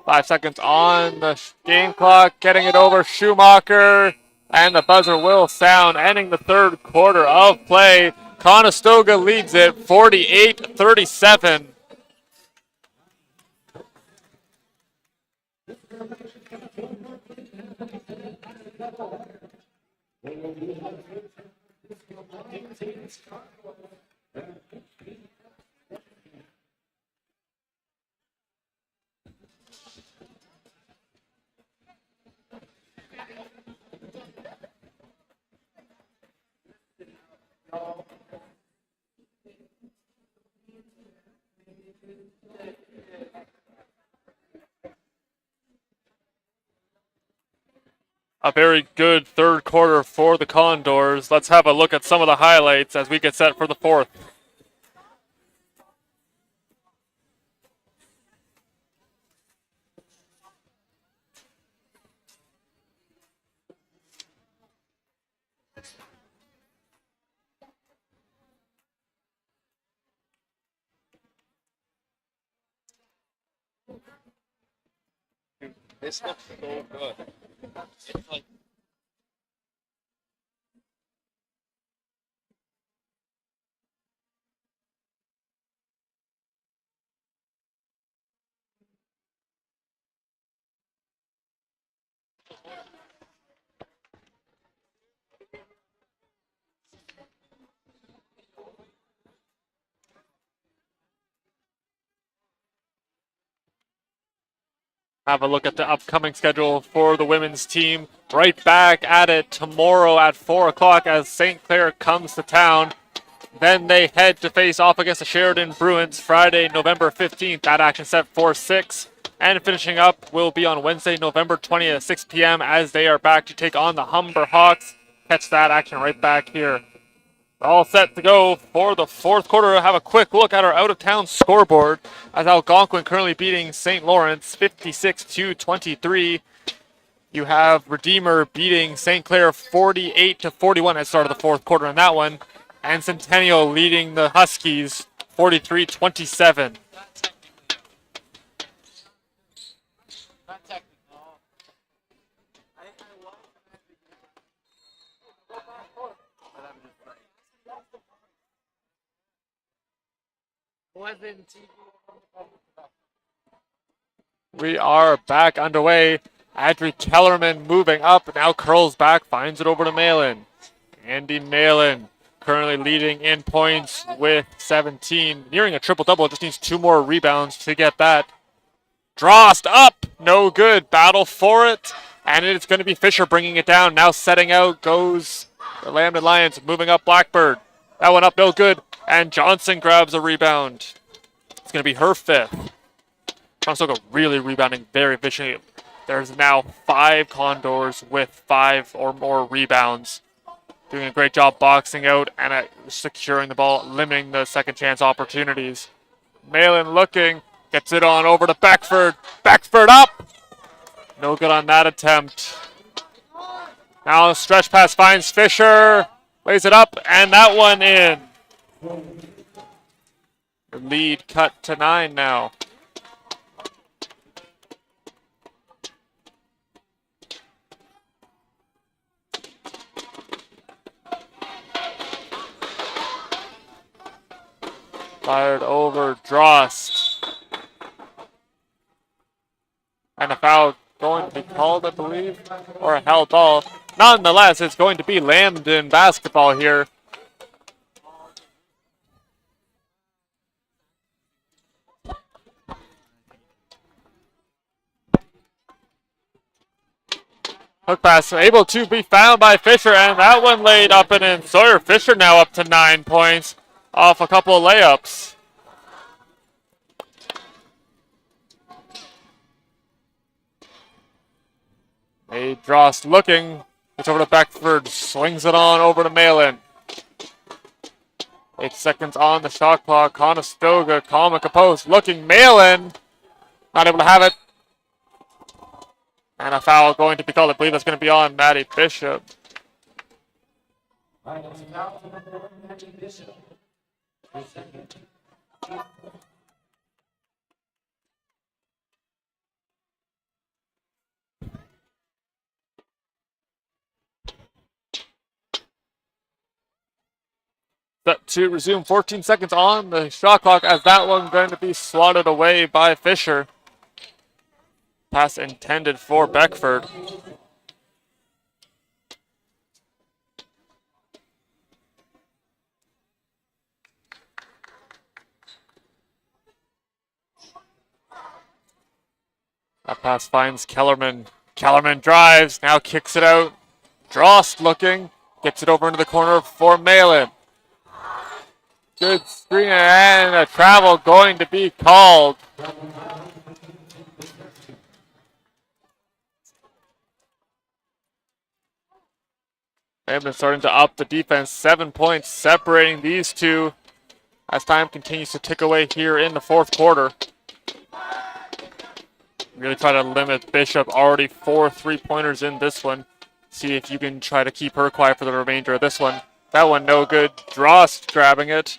5 seconds on the game clock. Getting it over Schumacher. And the buzzer will sound, ending the third quarter of play. Conestoga leads it 48-37. A very good third quarter for the Condors. Let's have a look at some of the highlights as we get set for the fourth. This looks so good. It's like Have a look at the upcoming schedule for the women's team. Right back at it tomorrow at 4 o'clock as St. Clair comes to town. Then they head to face off against the Sheridan Bruins Friday, November 15th. That action set for 6. And finishing up will be on Wednesday, November 20th at 6 p.m. as they are back to take on the Humber Hawks. Catch that action right back here. All set to go for the fourth quarter. Have a quick look at our out-of-town scoreboard as Algonquin currently beating St. Lawrence 56-23. You have Redeemer beating St. Clair 48-41 at the start of the fourth quarter in that one. And Centennial leading the Huskies 43-27. We are back underway. Adri Kellerman moving up, now curls back, finds it over to Malin. Andy Malin currently leading in points with 17, nearing a triple-double. Just needs 2 more rebounds to get that. Drost up, no good. Battle for it, and it's going to be Fisher bringing it down. Now setting out goes the Lambton Lions, moving up Blackbird. That one up, no good, and Johnson grabs a rebound. It's going to be her 5th. Conestoga really rebounding very efficiently. There's now 5 Condors with 5 or more rebounds. Doing a great job boxing out and securing the ball, limiting the second chance opportunities. Malin looking, gets it on over to Beckford. Beckford up! No good on that attempt. Now a stretch pass finds Fisher. Lays it up, and that one in. The lead cut to 9 now. Fired over Drost. And a foul going to be called, I believe, or a held ball. Nonetheless, it's going to be Lambton basketball here. Hook pass able to be found by Fisher, and that one laid up and in. Sawyer Fisher now up to 9 points off a couple of layups. A Drost looking. It's over to Beckford. Swings it on over to Malin. 8 seconds on the shot clock. Conestoga, calm and composed. Looking. Malin. Not able to have it. And a foul going to be called. I believe that's going to be on Maddie Bishop. Set to resume. 14 seconds on the shot clock as that one going to be swatted away by Fisher. Pass intended for Beckford. That pass finds Kellerman. Kellerman drives, now kicks it out. Drost looking, gets it over into the corner for Malin. Good screen and a travel going to be called. They've been starting to up the defense. 7 points separating these two as time continues to tick away here in the fourth quarter. Really try to limit Bishop. Already 4 3-pointers in this one. See if you can try to keep her quiet for the remainder of this one. That one no good. Drost grabbing it.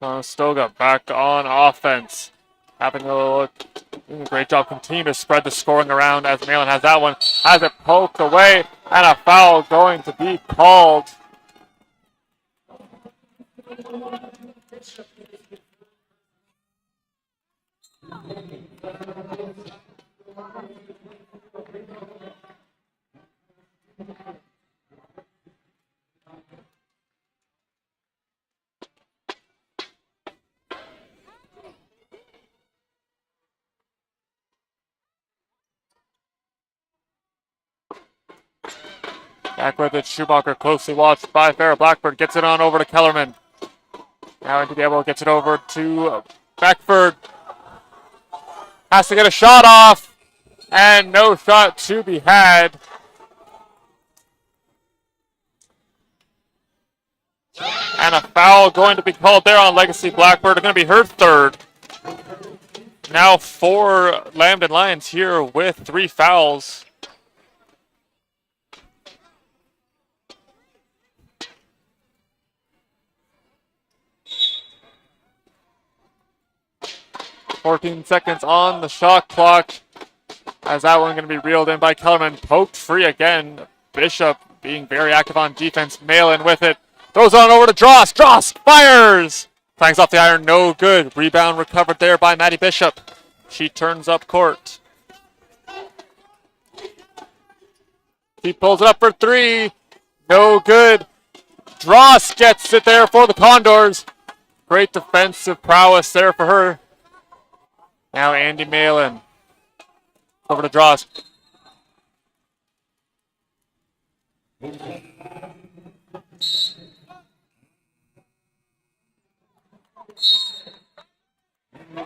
Conestoga back on offense. Having a great job continuing to spread the scoring around as Malin has that one. Has it poked away and a foul going to be called. Back with it, Schumacher, closely watched by Farrah. Blackbird gets it on over to Kellerman. Now into the elbow, gets it over to Beckford. Has to get a shot off, and no shot to be had. And a foul going to be called there on Legacy Blackbird. It's going to be her third. Now 4 Lambton Lions here with 3 fouls. "14 seconds on the shot clock." As that one going to be reeled in by Kellerman. Poked free again. Bishop being very active on defense. Malin with it. Throws on over to Drost. Drost fires! Clangs off the iron. No good. Rebound recovered there by Maddie Bishop. She turns up court. He pulls it up for 3. No good. Drost gets it there for the Condors. Great defensive prowess there for her. Now Andy Malin. Over to Drost.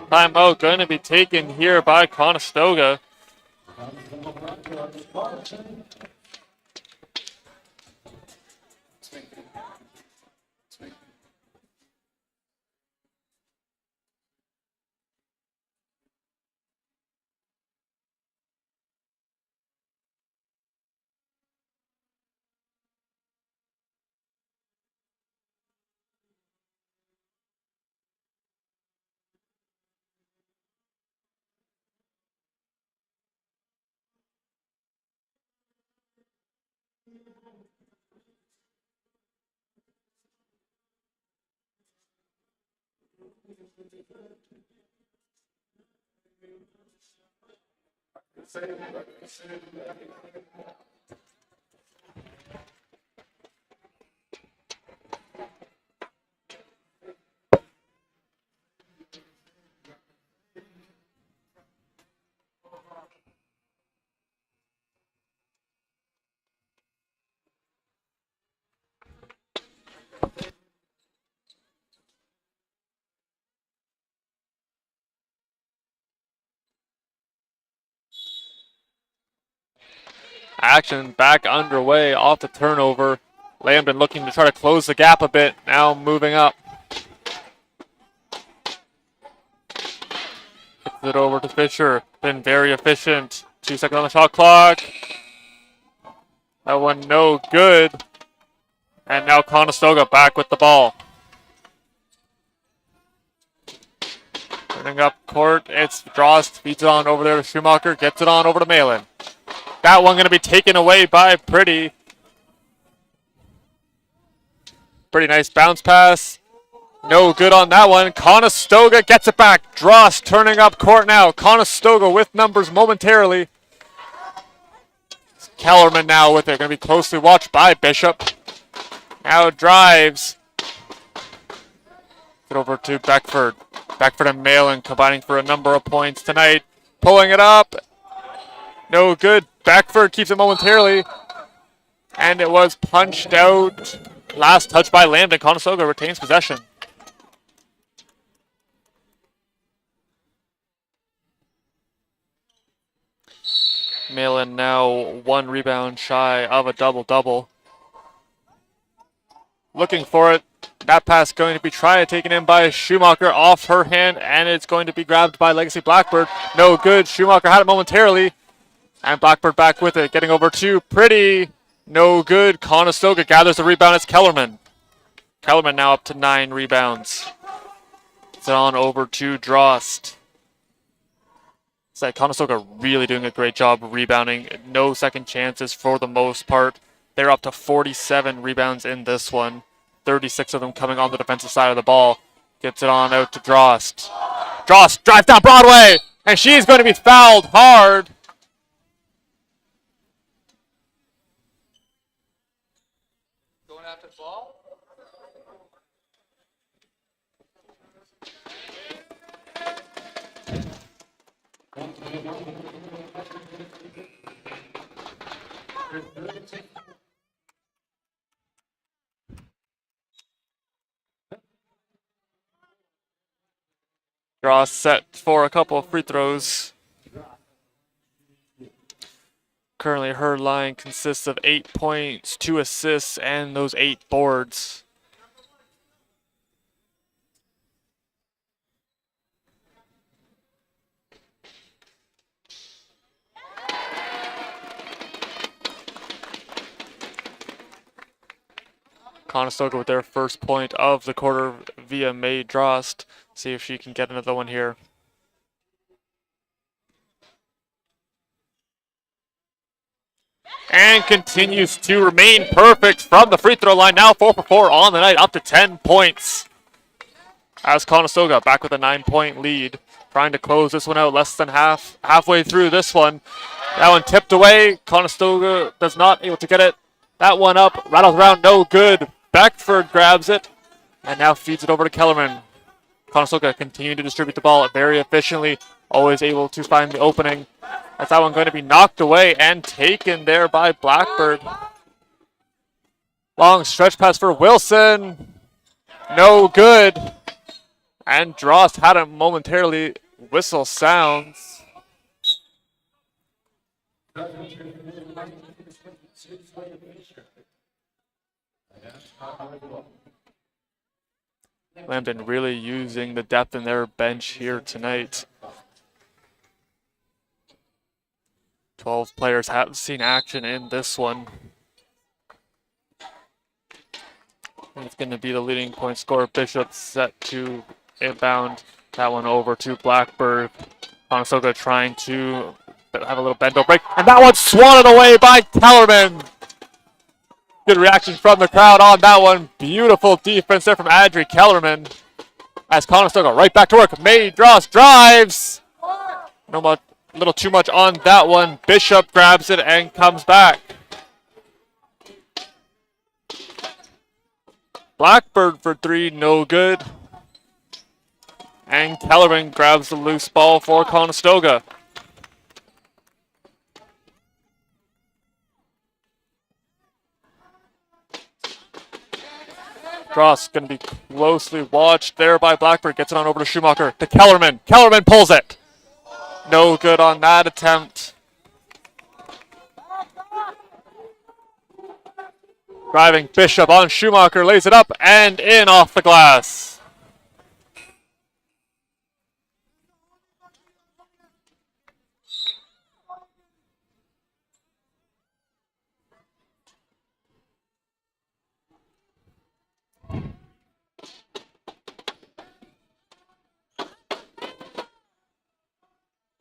Timeout going to be taken here by Conestoga. Action back underway off the turnover. Lambton looking to try to close the gap a bit. Now moving up. Gets it over to Fisher. Been very efficient. 2 seconds on the shot clock. That one no good. And now Conestoga back with the ball. Turning up court. It's Drost. Feeds it on over there to Schumacher. Gets it on over to Malin. That one going to be taken away by Pretty. Pretty nice bounce pass. No good on that one. Conestoga gets it back. Drost turning up court now. Conestoga with numbers momentarily. Kellerman now with it. Going to be closely watched by Bishop. Now drives. Get over to Beckford. Beckford and Malin combining for a number of points tonight. Pulling it up. No good. Beckford keeps it momentarily. And it was punched out. Last touch by Lambton. Conestoga retains possession. Malin now 1 rebound shy of a double-double. Looking for it. That pass going to be taken in by Schumacher off her hand, and it's going to be grabbed by Legacy Blackbird. No good. Schumacher had it momentarily. And Blackbird back with it. Getting over to Pretty. No good. Conestoga gathers the rebound. It's Kellerman. Kellerman now up to 9 rebounds. It's on over to Drost. It's like Conestoga really doing a great job rebounding. No second chances for the most part. They're up to 47 rebounds in this one. 36 of them coming on the defensive side of the ball. Gets it on out to Drost. Drost drives down Broadway. And she's going to be fouled hard. Going after the ball. Draw set for a couple of free throws. Currently, her line consists of 8 points, 2 assists, and those 8 boards. Conestoga with their first point of the quarter via May Drost. See if she can get another one here. And continues to remain perfect from the free throw line. Now 4 for 4 on the night, up to 10 points. As Conestoga back with a 9-point lead. Trying to close this one out, less than halfway through this one. That one tipped away. Conestoga does not able to get it. That one up, rattles around, no good. Beckford grabs it and now feeds it over to Kellerman. Conestoga continue to distribute the ball very efficiently, always able to find the opening. That's that one going to be knocked away and taken there by Blackbird. Long stretch pass for Wilson. No good. And Drost had him momentarily. Whistle sounds. Lambton really using the depth in their bench here tonight. 12 players have seen action in this one. And it's going to be the leading point scorer. Bishop set to inbound. That one over to Blackbird. Conestoga trying to have a little bend-over break. And that one swatted away by Kellerman. Good reaction from the crowd on that one. Beautiful defense there from Adri Kellerman. As Conestoga right back to work. May Drost drives. A little too much on that one. Bishop grabs it and comes back. Blackbird for 3, no good. And Kellerman grabs the loose ball for Conestoga. Drost going to be closely watched there by Blackbird. Gets it on over to Schumacher. To Kellerman. Kellerman pulls it. No good on that attempt. Driving Bishop on Schumacher. Lays it up and in off the glass.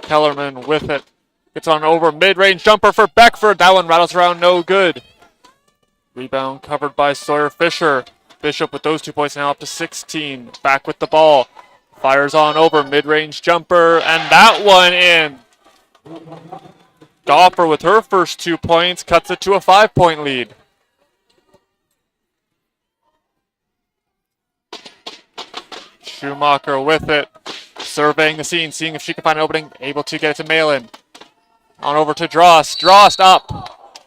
Kellerman with it. Gets on over mid-range jumper for Beckford. That one rattles around, no good. Rebound covered by Sawyer Fisher. Bishop with those 2 points now up to 16. Back with the ball. Fires on over mid-range jumper and that one in. Dopper with her first 2 points cuts it to a 5-point lead. Schumacher with it. Surveying the scene, seeing if she can find an opening, able to get it to Malin. On over to Drost. Drost up.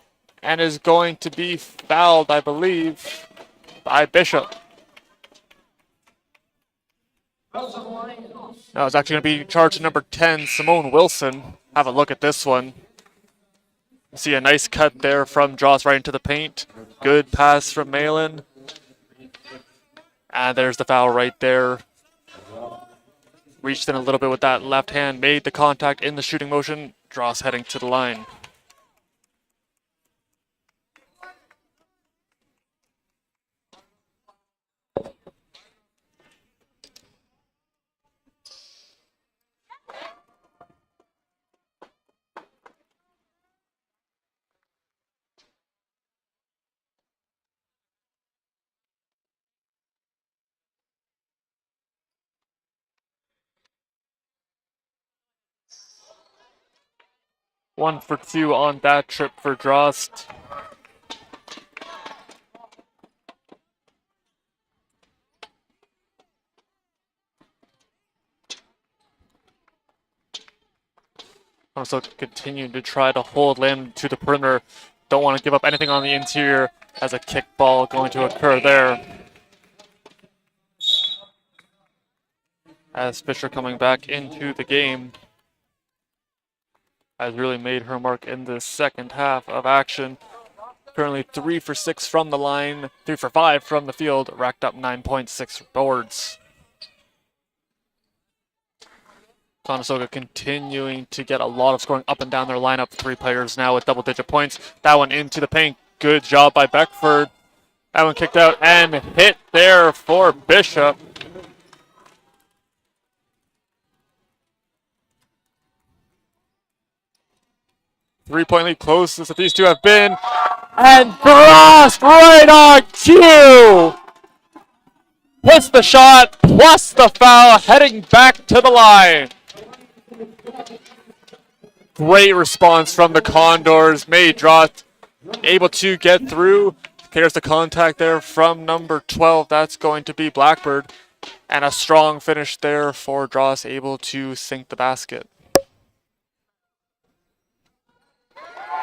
And is going to be fouled, I believe, by Bishop. Now it's actually going to be charged to number 10, Simone Wilson. Have a look at this one. See a nice cut there from Drost right into the paint. Good pass from Malin. And there's the foul right there. Reached in a little bit with that left hand, made the contact in the shooting motion. Drost heading to the line. One for 2 on that trip for Drost. Also continue to try to hold Lambton to the perimeter. Don't want to give up anything on the interior as a kick ball going to occur there. as Fisher coming back into the game has really made her mark in the second half of action. Currently 3 for 6 from the line, 3 for 5 from the field, racked up 9.6 boards. Conestoga continuing to get a lot of scoring up and down their lineup. 3 players now with double-digit points. That one into the paint. Good job by Beckford. That one kicked out and hit there for Bishop. Three-point lead closest that these two have been. And Frost right on cue! Hits the shot, plus the foul, heading back to the line. Great response from the Condors. May Drost able to get through. There's the contact there from number 12. That's going to be Blackbird. And a strong finish there for Drost, able to sink the basket.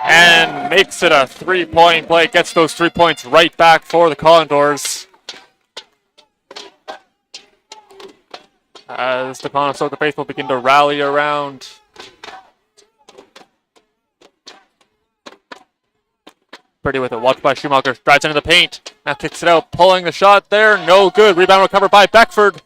And makes it a 3-point play. Gets those 3 points right back for the Condors. As the Conestoga faithful begin to rally around. Pretty with it, watched by Schumacher, drives into the paint, now kicks it out, pulling the shot there, no good, rebound recovered by Beckford.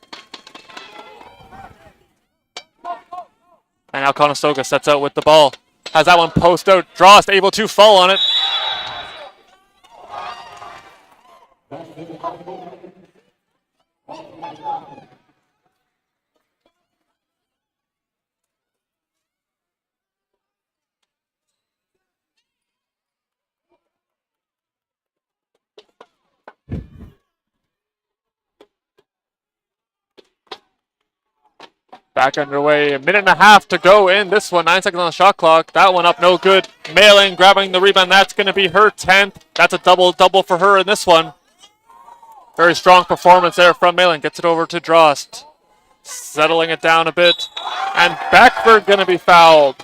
And now Conestoga sets out with the ball, has that one post out, Drost able to fall on it. Back underway, a minute and a half to go in this one, 9 seconds on the shot clock. That one up, no good. Malin grabbing the rebound, that's going to be her 10th. That's a double-double for her in this one. Very strong performance there from Malin. Gets it over to Drost. Settling it down a bit. And Beckford going to be fouled.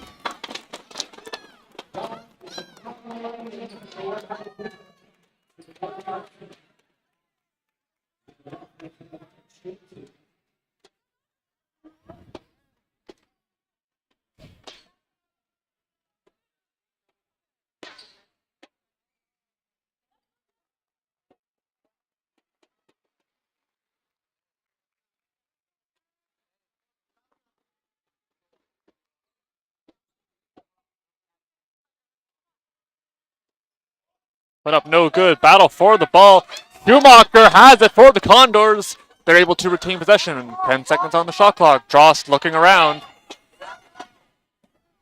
Put up no good. Battle for the ball. Schumacher has it for the Condors. They're able to retain possession. 10 seconds on the shot clock. Drost looking around.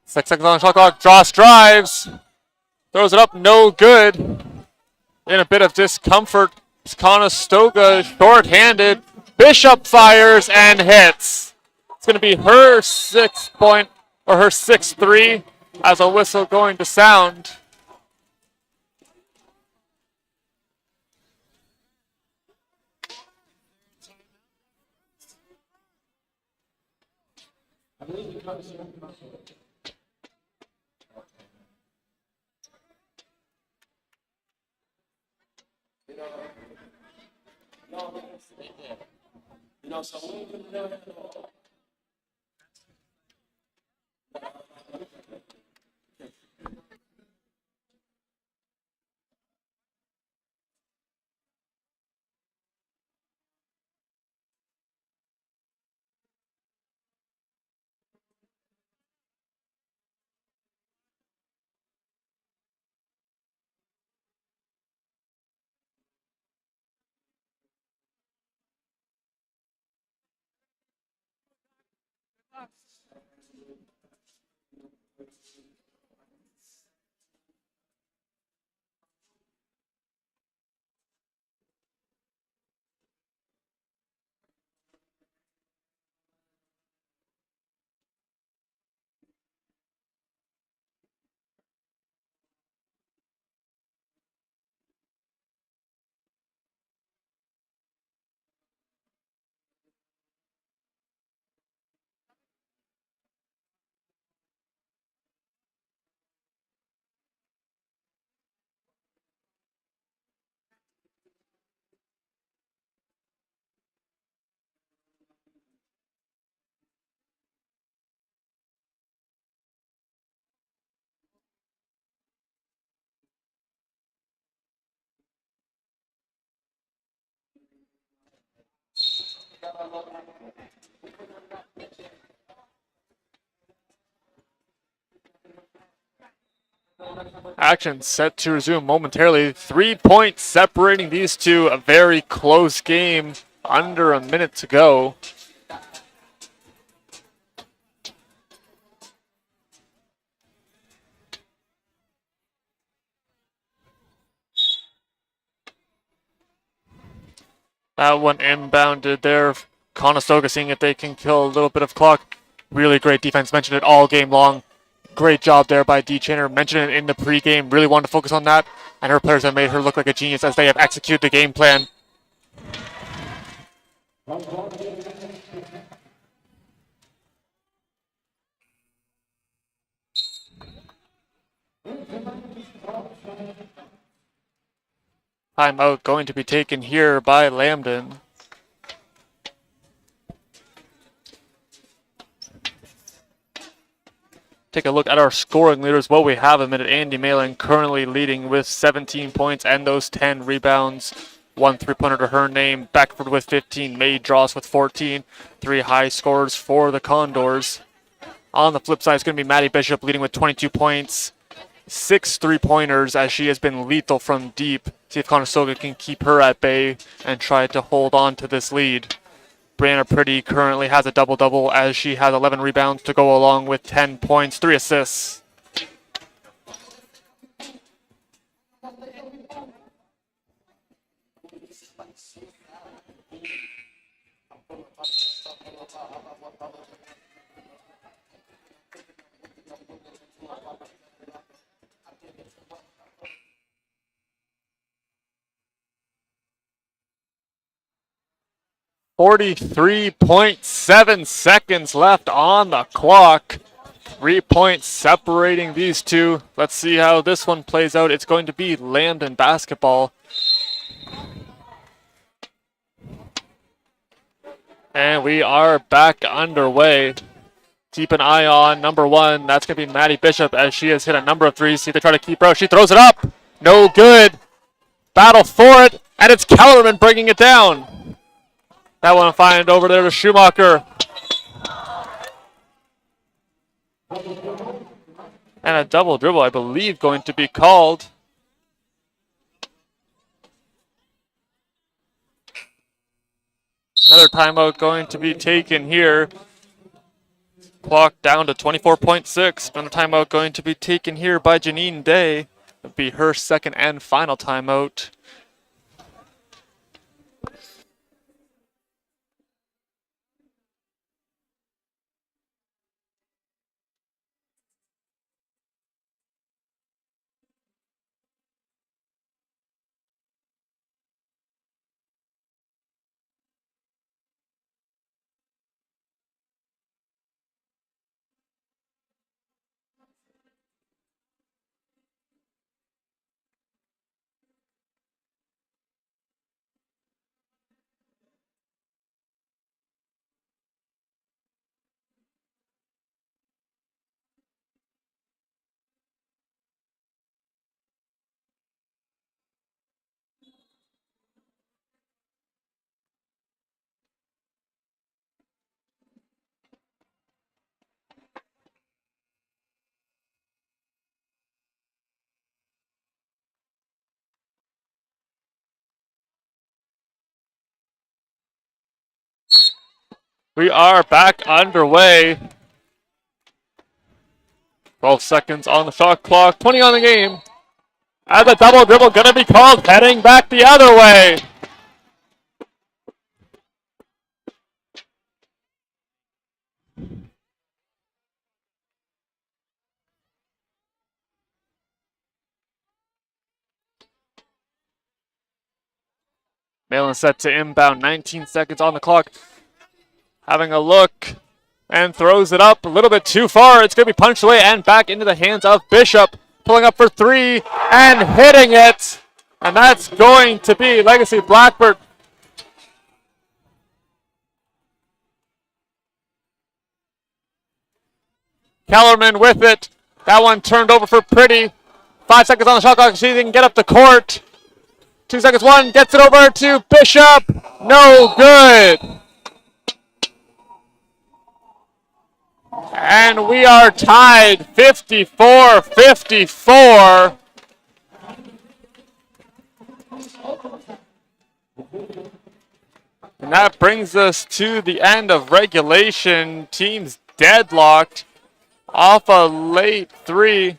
6 seconds on the shot clock. Drost drives. Throws it up. No good. In a bit of discomfort. Conestoga short-handed. Bishop fires and hits. It's going to be her 6-point or her 6-3 as a whistle going to sound. Action set to resume momentarily. 3 points separating these two. A very close game. Under a minute to go. That one inbounded there. Conestoga seeing if they can kill a little bit of clock. Really great defense. Mentioned it all game long. Great job there by D. Chainer. Mentioned it in the pregame. Really wanted to focus on that. And her players have made her look like a genius as they have executed the game plan. Timeout going to be taken here by Lambton. Take a look at our scoring leaders. Well, we have a minute. Andy Malin currently leading with 17 points and those 10 rebounds. 1 3-pointer to her name. Beckford with 15. May Dross with 14. 3 high scores for the Condors. On the flip side, it's going to be Maddie Bishop leading with 22 points. 6 3-pointers as she has been lethal from deep. See if Conestoga can keep her at bay and try to hold on to this lead. Brianna Pretty currently has a double-double as she has 11 rebounds to go along with 10 points, 3 assists. .7 seconds left on the clock. 3 points separating these two. Let's see how this one plays out. It's going to be Lambton basketball. And we are back underway. Keep an eye on number 1. That's going to be Maddie Bishop as she has hit a number of threes. See if they try to keep her out. She throws it up. No good. Battle for it. And it's Kellerman bringing it down. That one find over there to Schumacher. And a double dribble, I believe, going to be called. Another timeout going to be taken here. Clock down to 24.6. Another timeout going to be taken here by Janine Day. It'll be her second and final timeout. We are back underway. 12 seconds on the shot clock, 20 on the game. As a double dribble gonna be called, heading back the other way. Malin set to inbound, 19 seconds on the clock. Having a look and throws it up a little bit too far. It's going to be punched away and back into the hands of Bishop. Pulling up for 3 and hitting it. And that's going to be Legacy Blackbird. Kellerman with it. That one turned over for Pretty. 5 seconds on the shot clock. See if they can get up the court. 2 seconds. 1 gets it over to Bishop. No good. And we are tied 54-54. And that brings us to the end of regulation. Teams deadlocked off a late three.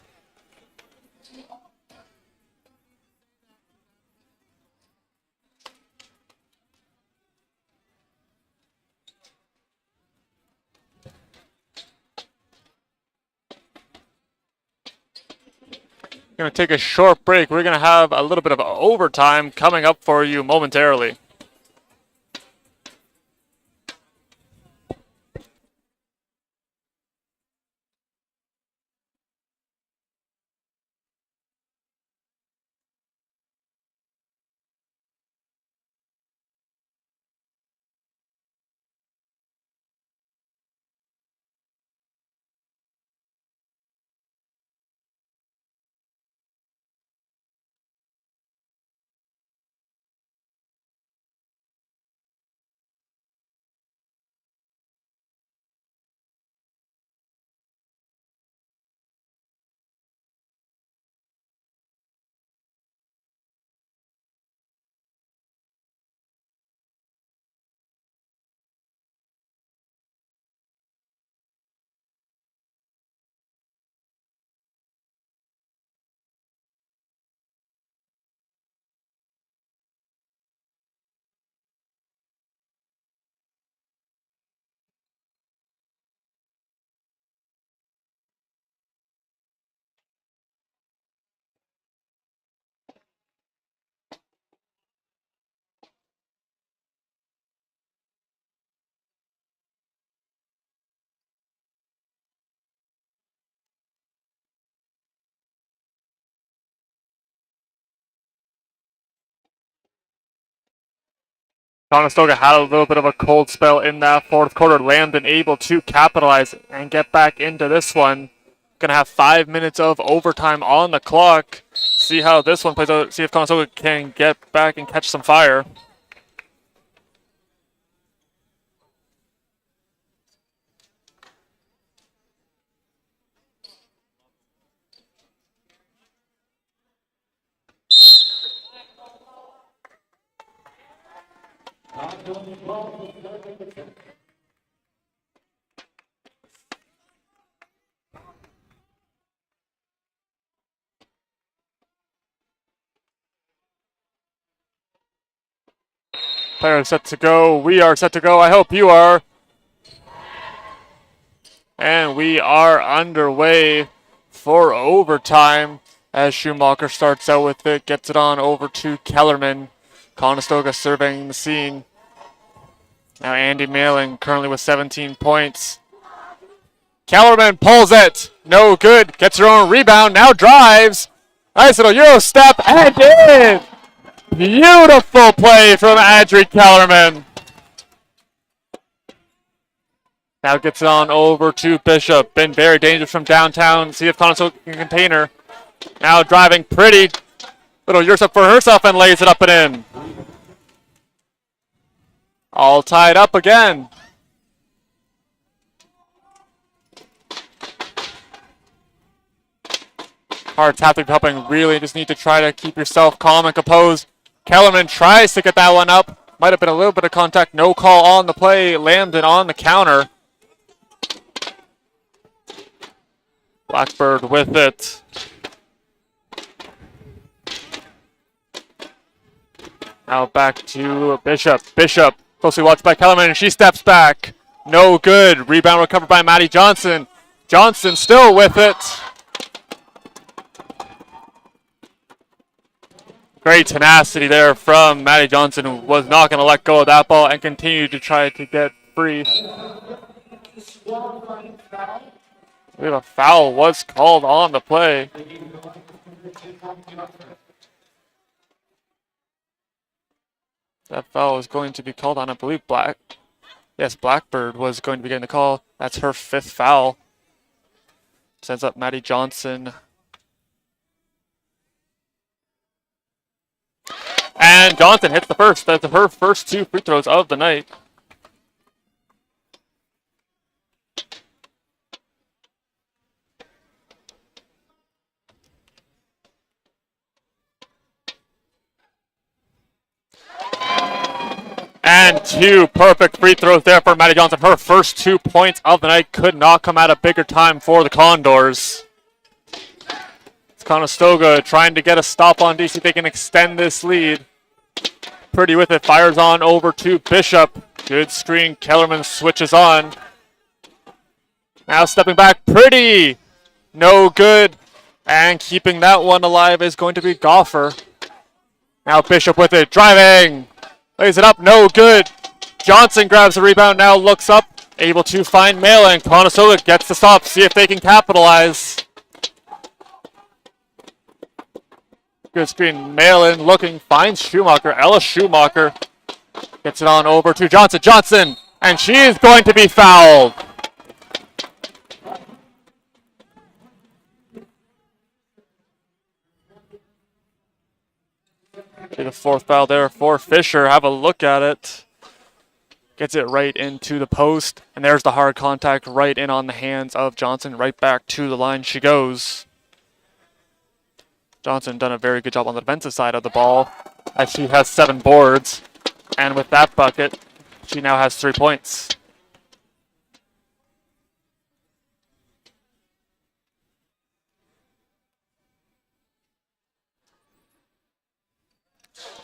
Going to take a short break. We're going to have a little bit of overtime coming up for you momentarily. Conestoga had a little bit of a cold spell in that fourth quarter. Lambton able to capitalize and get back into this one. Gonna have 5 minutes of overtime on the clock. See how this one plays out. See if Conestoga can get back and catch some fire. Player set to go. We are set to go. I hope you are. And we are underway for overtime as Schumacher starts out with it. Gets it on over to Kellerman. Conestoga surveying the scene. Now Andy Malin currently with 17 points. Kellerman pulls it. No good. Gets her own rebound. Now drives. Nice little Euro step and in. Beautiful play from Adri Kellerman. Now gets it on over to Bishop. Been very dangerous from downtown. See if Conestoga can contain her. Now driving pretty. Little Euro step for herself and lays it up and in. All tied up again. Hard tap to be helping. Really just need to try to keep yourself calm and composed. Kellerman tries to get that one up. Might have been a little bit of contact. No call on the play. Lambton on the counter. Blackbird with it. Now back to Bishop. Bishop closely watched by Kellerman, and she steps back. No good. Rebound recovered by Maddie Johnson. Johnson still with it. Great tenacity there from Maddie Johnson, who was not going to let go of that ball and continued to try to get free. I believe a foul was called on the play. That foul is going to be called on, I believe, Blackbird was going to be getting the call. That's her 5th foul. Sends up Maddie Johnson. And Johnson hits the first. That's her first 2 free throws of the night. 2 perfect free throws there for Maddie Johnson. Her first 2 points of the night could not come at a bigger time for the Condors. It's Conestoga trying to get a stop on DC if they can extend this lead. Pretty with it, fires on over to Bishop. Good screen, Kellerman switches on. Now stepping back, Pretty. No good. And keeping that one alive is going to be Goffer. Now Bishop with it, driving. Lays it up, no good. Johnson grabs the rebound, now looks up. Able to find Malin. Conestoga gets the stop, see if they can capitalize. Good screen, Malin looking, finds Schumacher. Ella Schumacher gets it on over to Johnson. Johnson, and she is going to be fouled. The 4th foul there for Fisher. Have a look at it. Gets it right into the post. And there's the hard contact right in on the hands of Johnson. Right back to the line she goes. Johnson done a very good job on the defensive side of the ball, as she has 7 boards. And with that bucket, she now has 3 points.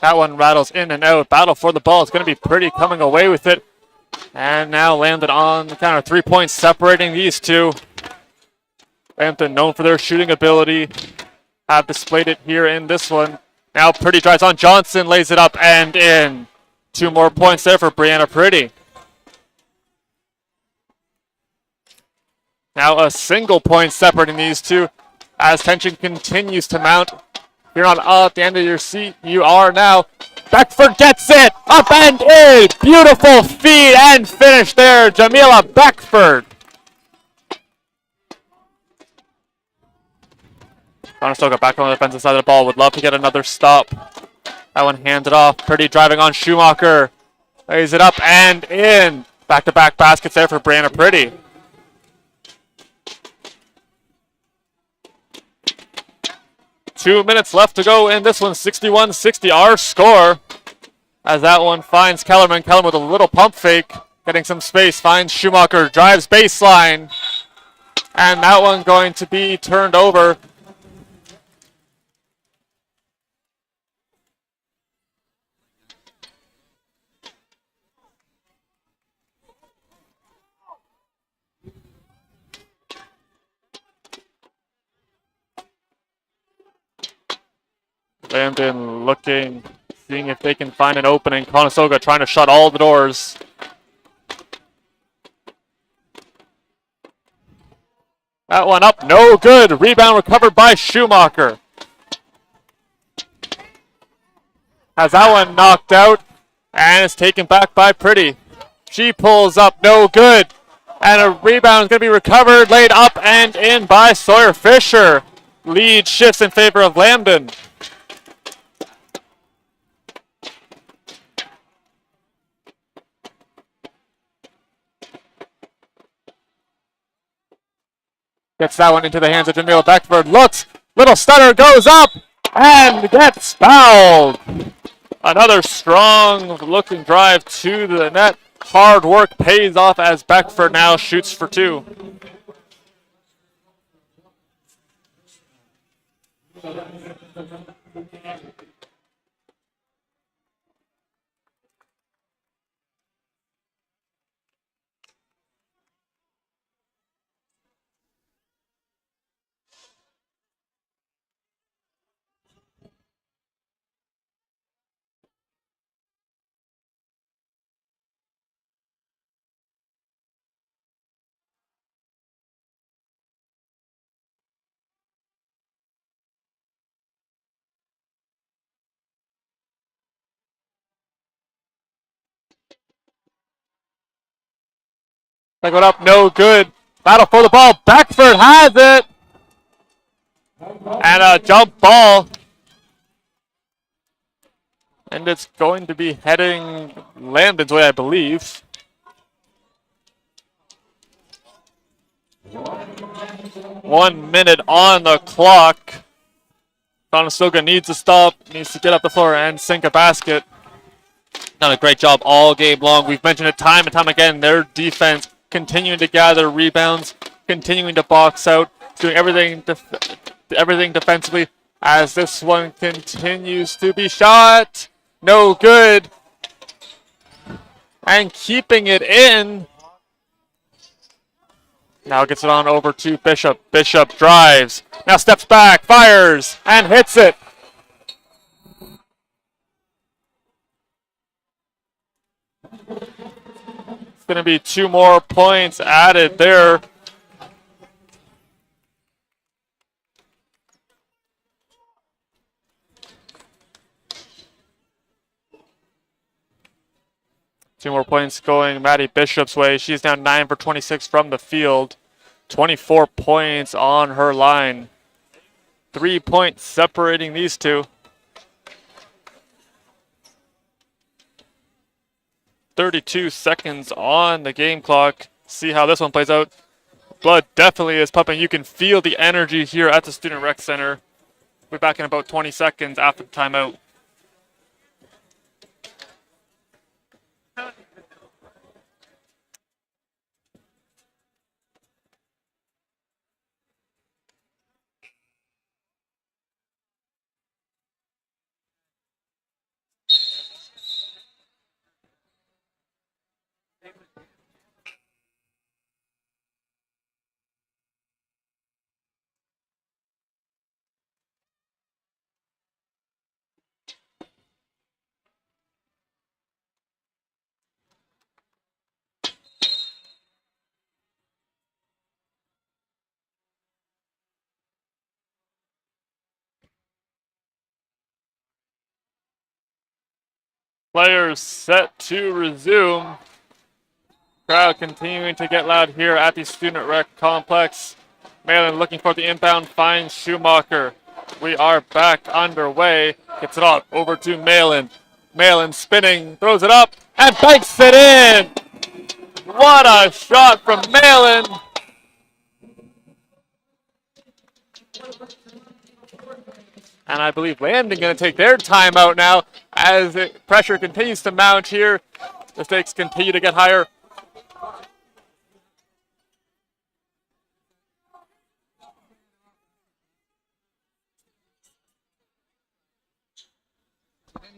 That one rattles in and out. Battle for the ball. It's going to be Pretty coming away with it. And now Lambton on the counter. 3 points separating these two. Lambton, known for their shooting ability, have displayed it here in this one. Now Pretty drives on Johnson, lays it up and in. 2 more points there for Brianna Pretty. Now a single point separating these two as tension continues to mount. If you're not at the end of your seat, you are now. Beckford gets it! Up and in! Beautiful feed and finish there, Jamila Beckford. Conestoga back on the defensive side of the ball. Would love to get another stop. That one handed off. Pretty driving on Schumacher. Lays it up and in. Back-to-back baskets there for Brianna Pretty. Two minutes left to go in this one. 61-60 our score. As that one finds Kellerman. Kellerman with a little pump fake. Getting some space. Finds Schumacher. Drives baseline. And that one going to be turned over. Lambton looking, seeing if they can find an opening. Conestoga trying to shut all the doors. That one up, no good. Rebound recovered by Schumacher. Has that one knocked out, and it's taken back by Pretty. She pulls up, no good. And a rebound is going to be recovered, laid up and in by Sawyer Fisher. Lead shifts in favor of Lambton. Gets that one into the hands of Jamila Beckford. Looks, little stutter, goes up, and gets fouled. Another strong looking drive to the net. Hard work pays off as Beckford now shoots for 2. Second one up, no good. Battle for the ball. Beckford has it. And a jump ball. And it's going to be heading Lambton's way, I believe. One minute on the clock. Conestoga needs to stop, needs to get up the floor and sink a basket. Done a great job all game long. We've mentioned it time and time again. Their defense continuing to gather rebounds, continuing to box out, doing everything defensively as this one continues to be shot. No good. And keeping it in. Now gets it on over to Bishop. Bishop drives. Now steps back, fires, and hits it. It's going to be 2 more points added there. Two more points going Maddie Bishop's way. She's now 9 for 26 from the field. 24 points on her line. 3 points separating these two. 32 seconds on the game clock. See how this one plays out. Blood definitely is pumping. You can feel the energy here at the Student Rec Center. We're back in about 20 seconds after the timeout. Players set to resume. Crowd continuing to get loud here at the Student Rec Complex. Malin looking for the inbound, finds Schumacher. We are back underway. Gets it off over to Malin. Malin spinning, throws it up, and banks it in! What a shot from Malin! And I believe Lambton going to take their timeout now as pressure continues to mount here. The stakes continue to get higher.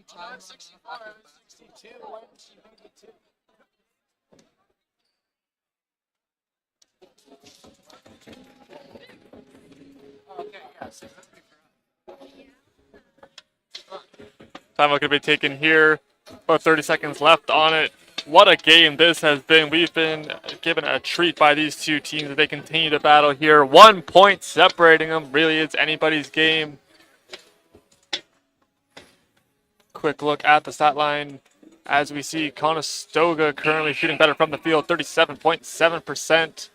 Time 65, 62, 192. Okay, yes. Timeout going to be taken here. About 30 seconds left on it. What a game this has been. We've been given a treat by these two teams as they continue to battle here. 1 point separating them. Really, it's anybody's game. Quick look at the stat line as we see Conestoga currently shooting better from the field, 37.7%.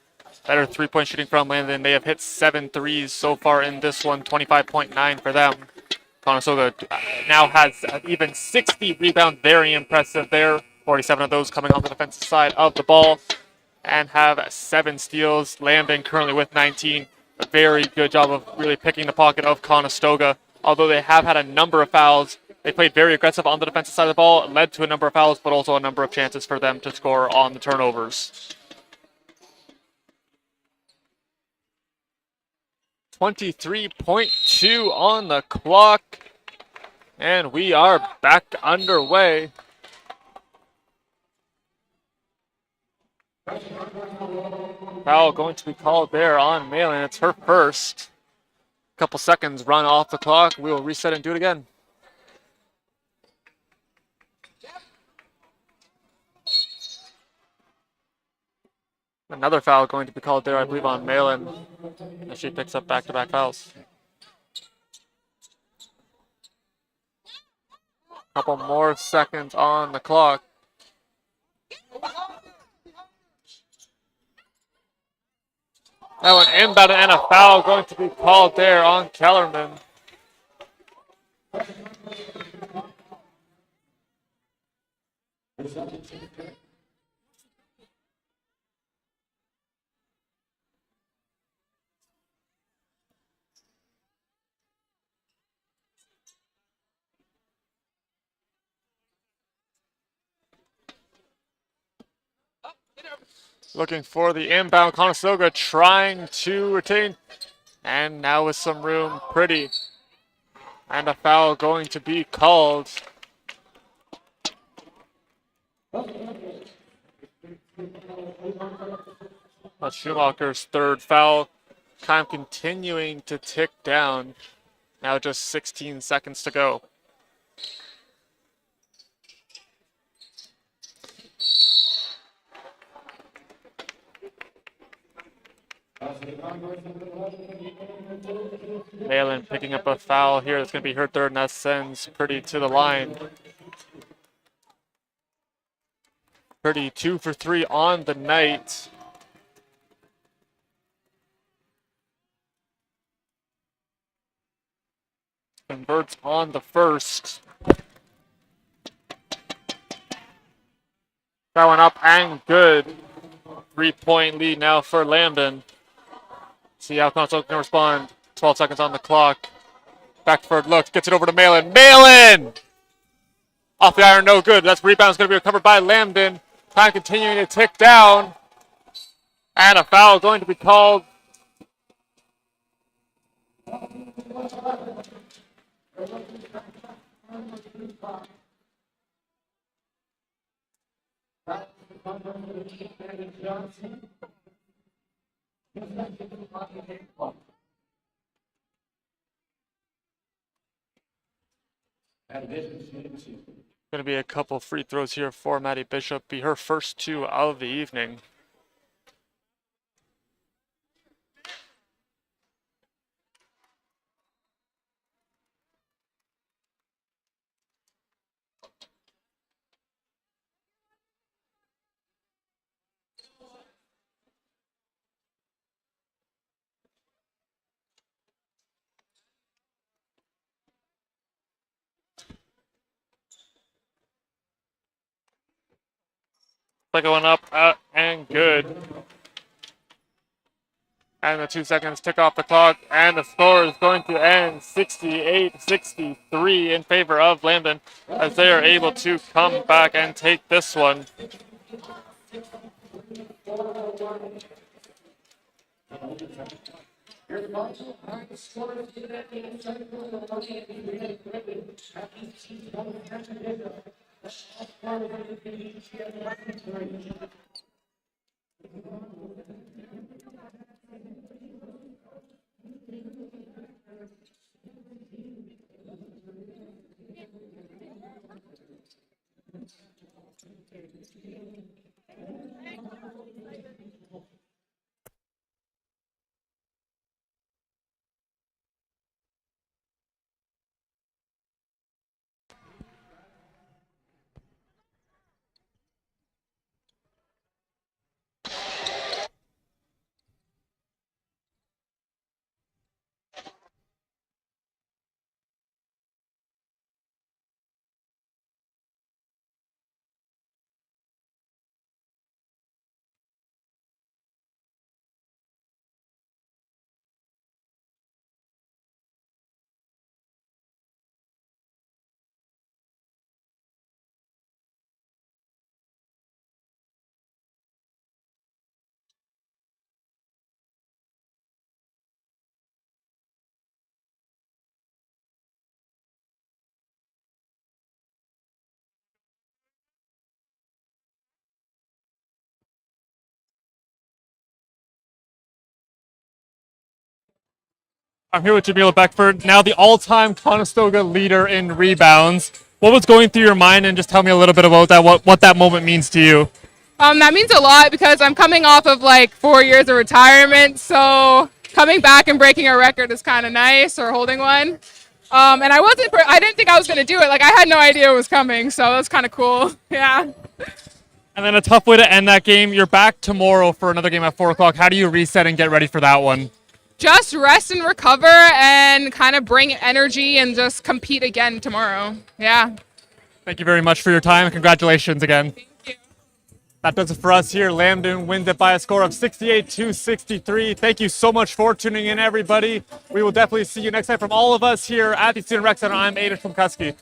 Better three-point shooting from Lambton. They have hit 7 threes so far in this one, 25.9 for them. Conestoga now has even 60 rebounds, very impressive there. 47 of those coming on the defensive side of the ball, and have 7 steals. Lambton currently with 19. A very good job of really picking the pocket of Conestoga. Although they have had a number of fouls, they played very aggressive on the defensive side of the ball. It led to a number of fouls, but also a number of chances for them to score on the turnovers. 23.2 on the clock, and we are back underway. Foul going to be called there on Malin. It's her first. Couple seconds run off the clock. We will reset and do it again. Another foul going to be called there, I believe, on Malin, as she picks up back-to-back fouls. Couple more seconds on the clock. That one inbound and a foul going to be called there on Kellerman. Looking for the inbound. Conestoga trying to retain. And now with some room, Pretty. And a foul going to be called. That's Schumacher's third foul. Time continuing to tick down. Now just 16 seconds to go. Malin picking up a foul here. That's going to be her third, and that sends Pretty to the line. Pretty 2 for 3 on the night. Converts on the first. That one up and good. 3-point lead now for Lambton. See how Conestoga can respond. 12 seconds on the clock. Beckford looks, gets it over to Malin. Malin! Off the iron, no good. That's rebound's going to be recovered by Lambton. Time continuing to tick down. And a foul going to be called. Going to be a couple free throws here for Maddie Bishop. Be her first 2 of the evening. Second one up and good. And the 2 seconds tick off the clock, and the score is going to end 68-63 in favor of Lambton as they are able to come back and take this one. I'm here with Jamila Beckford, now the all-time Conestoga leader in rebounds. What was going through your mind, and just tell me a little bit about that, what that moment means to you? That means a lot because I'm coming off of like 4 years of retirement, so coming back and breaking a record is kind of nice, or holding one. And I didn't think I was going to do it. Like, I had no idea it was coming, so that's kind of cool. Yeah. And then a tough way to end that game. You're back tomorrow for another game at 4 o'clock. How do you reset and get ready for that one? Just rest and recover and kind of bring energy and just compete again tomorrow. Yeah. Thank you very much for your time, and congratulations again. Thank you. That does it for us here. Lambton wins it by a score of 68-63. Thank you so much for tuning in, everybody. We will definitely see you next time. From all of us here at the Student Rec Center, I'm Aiden Šumkaski.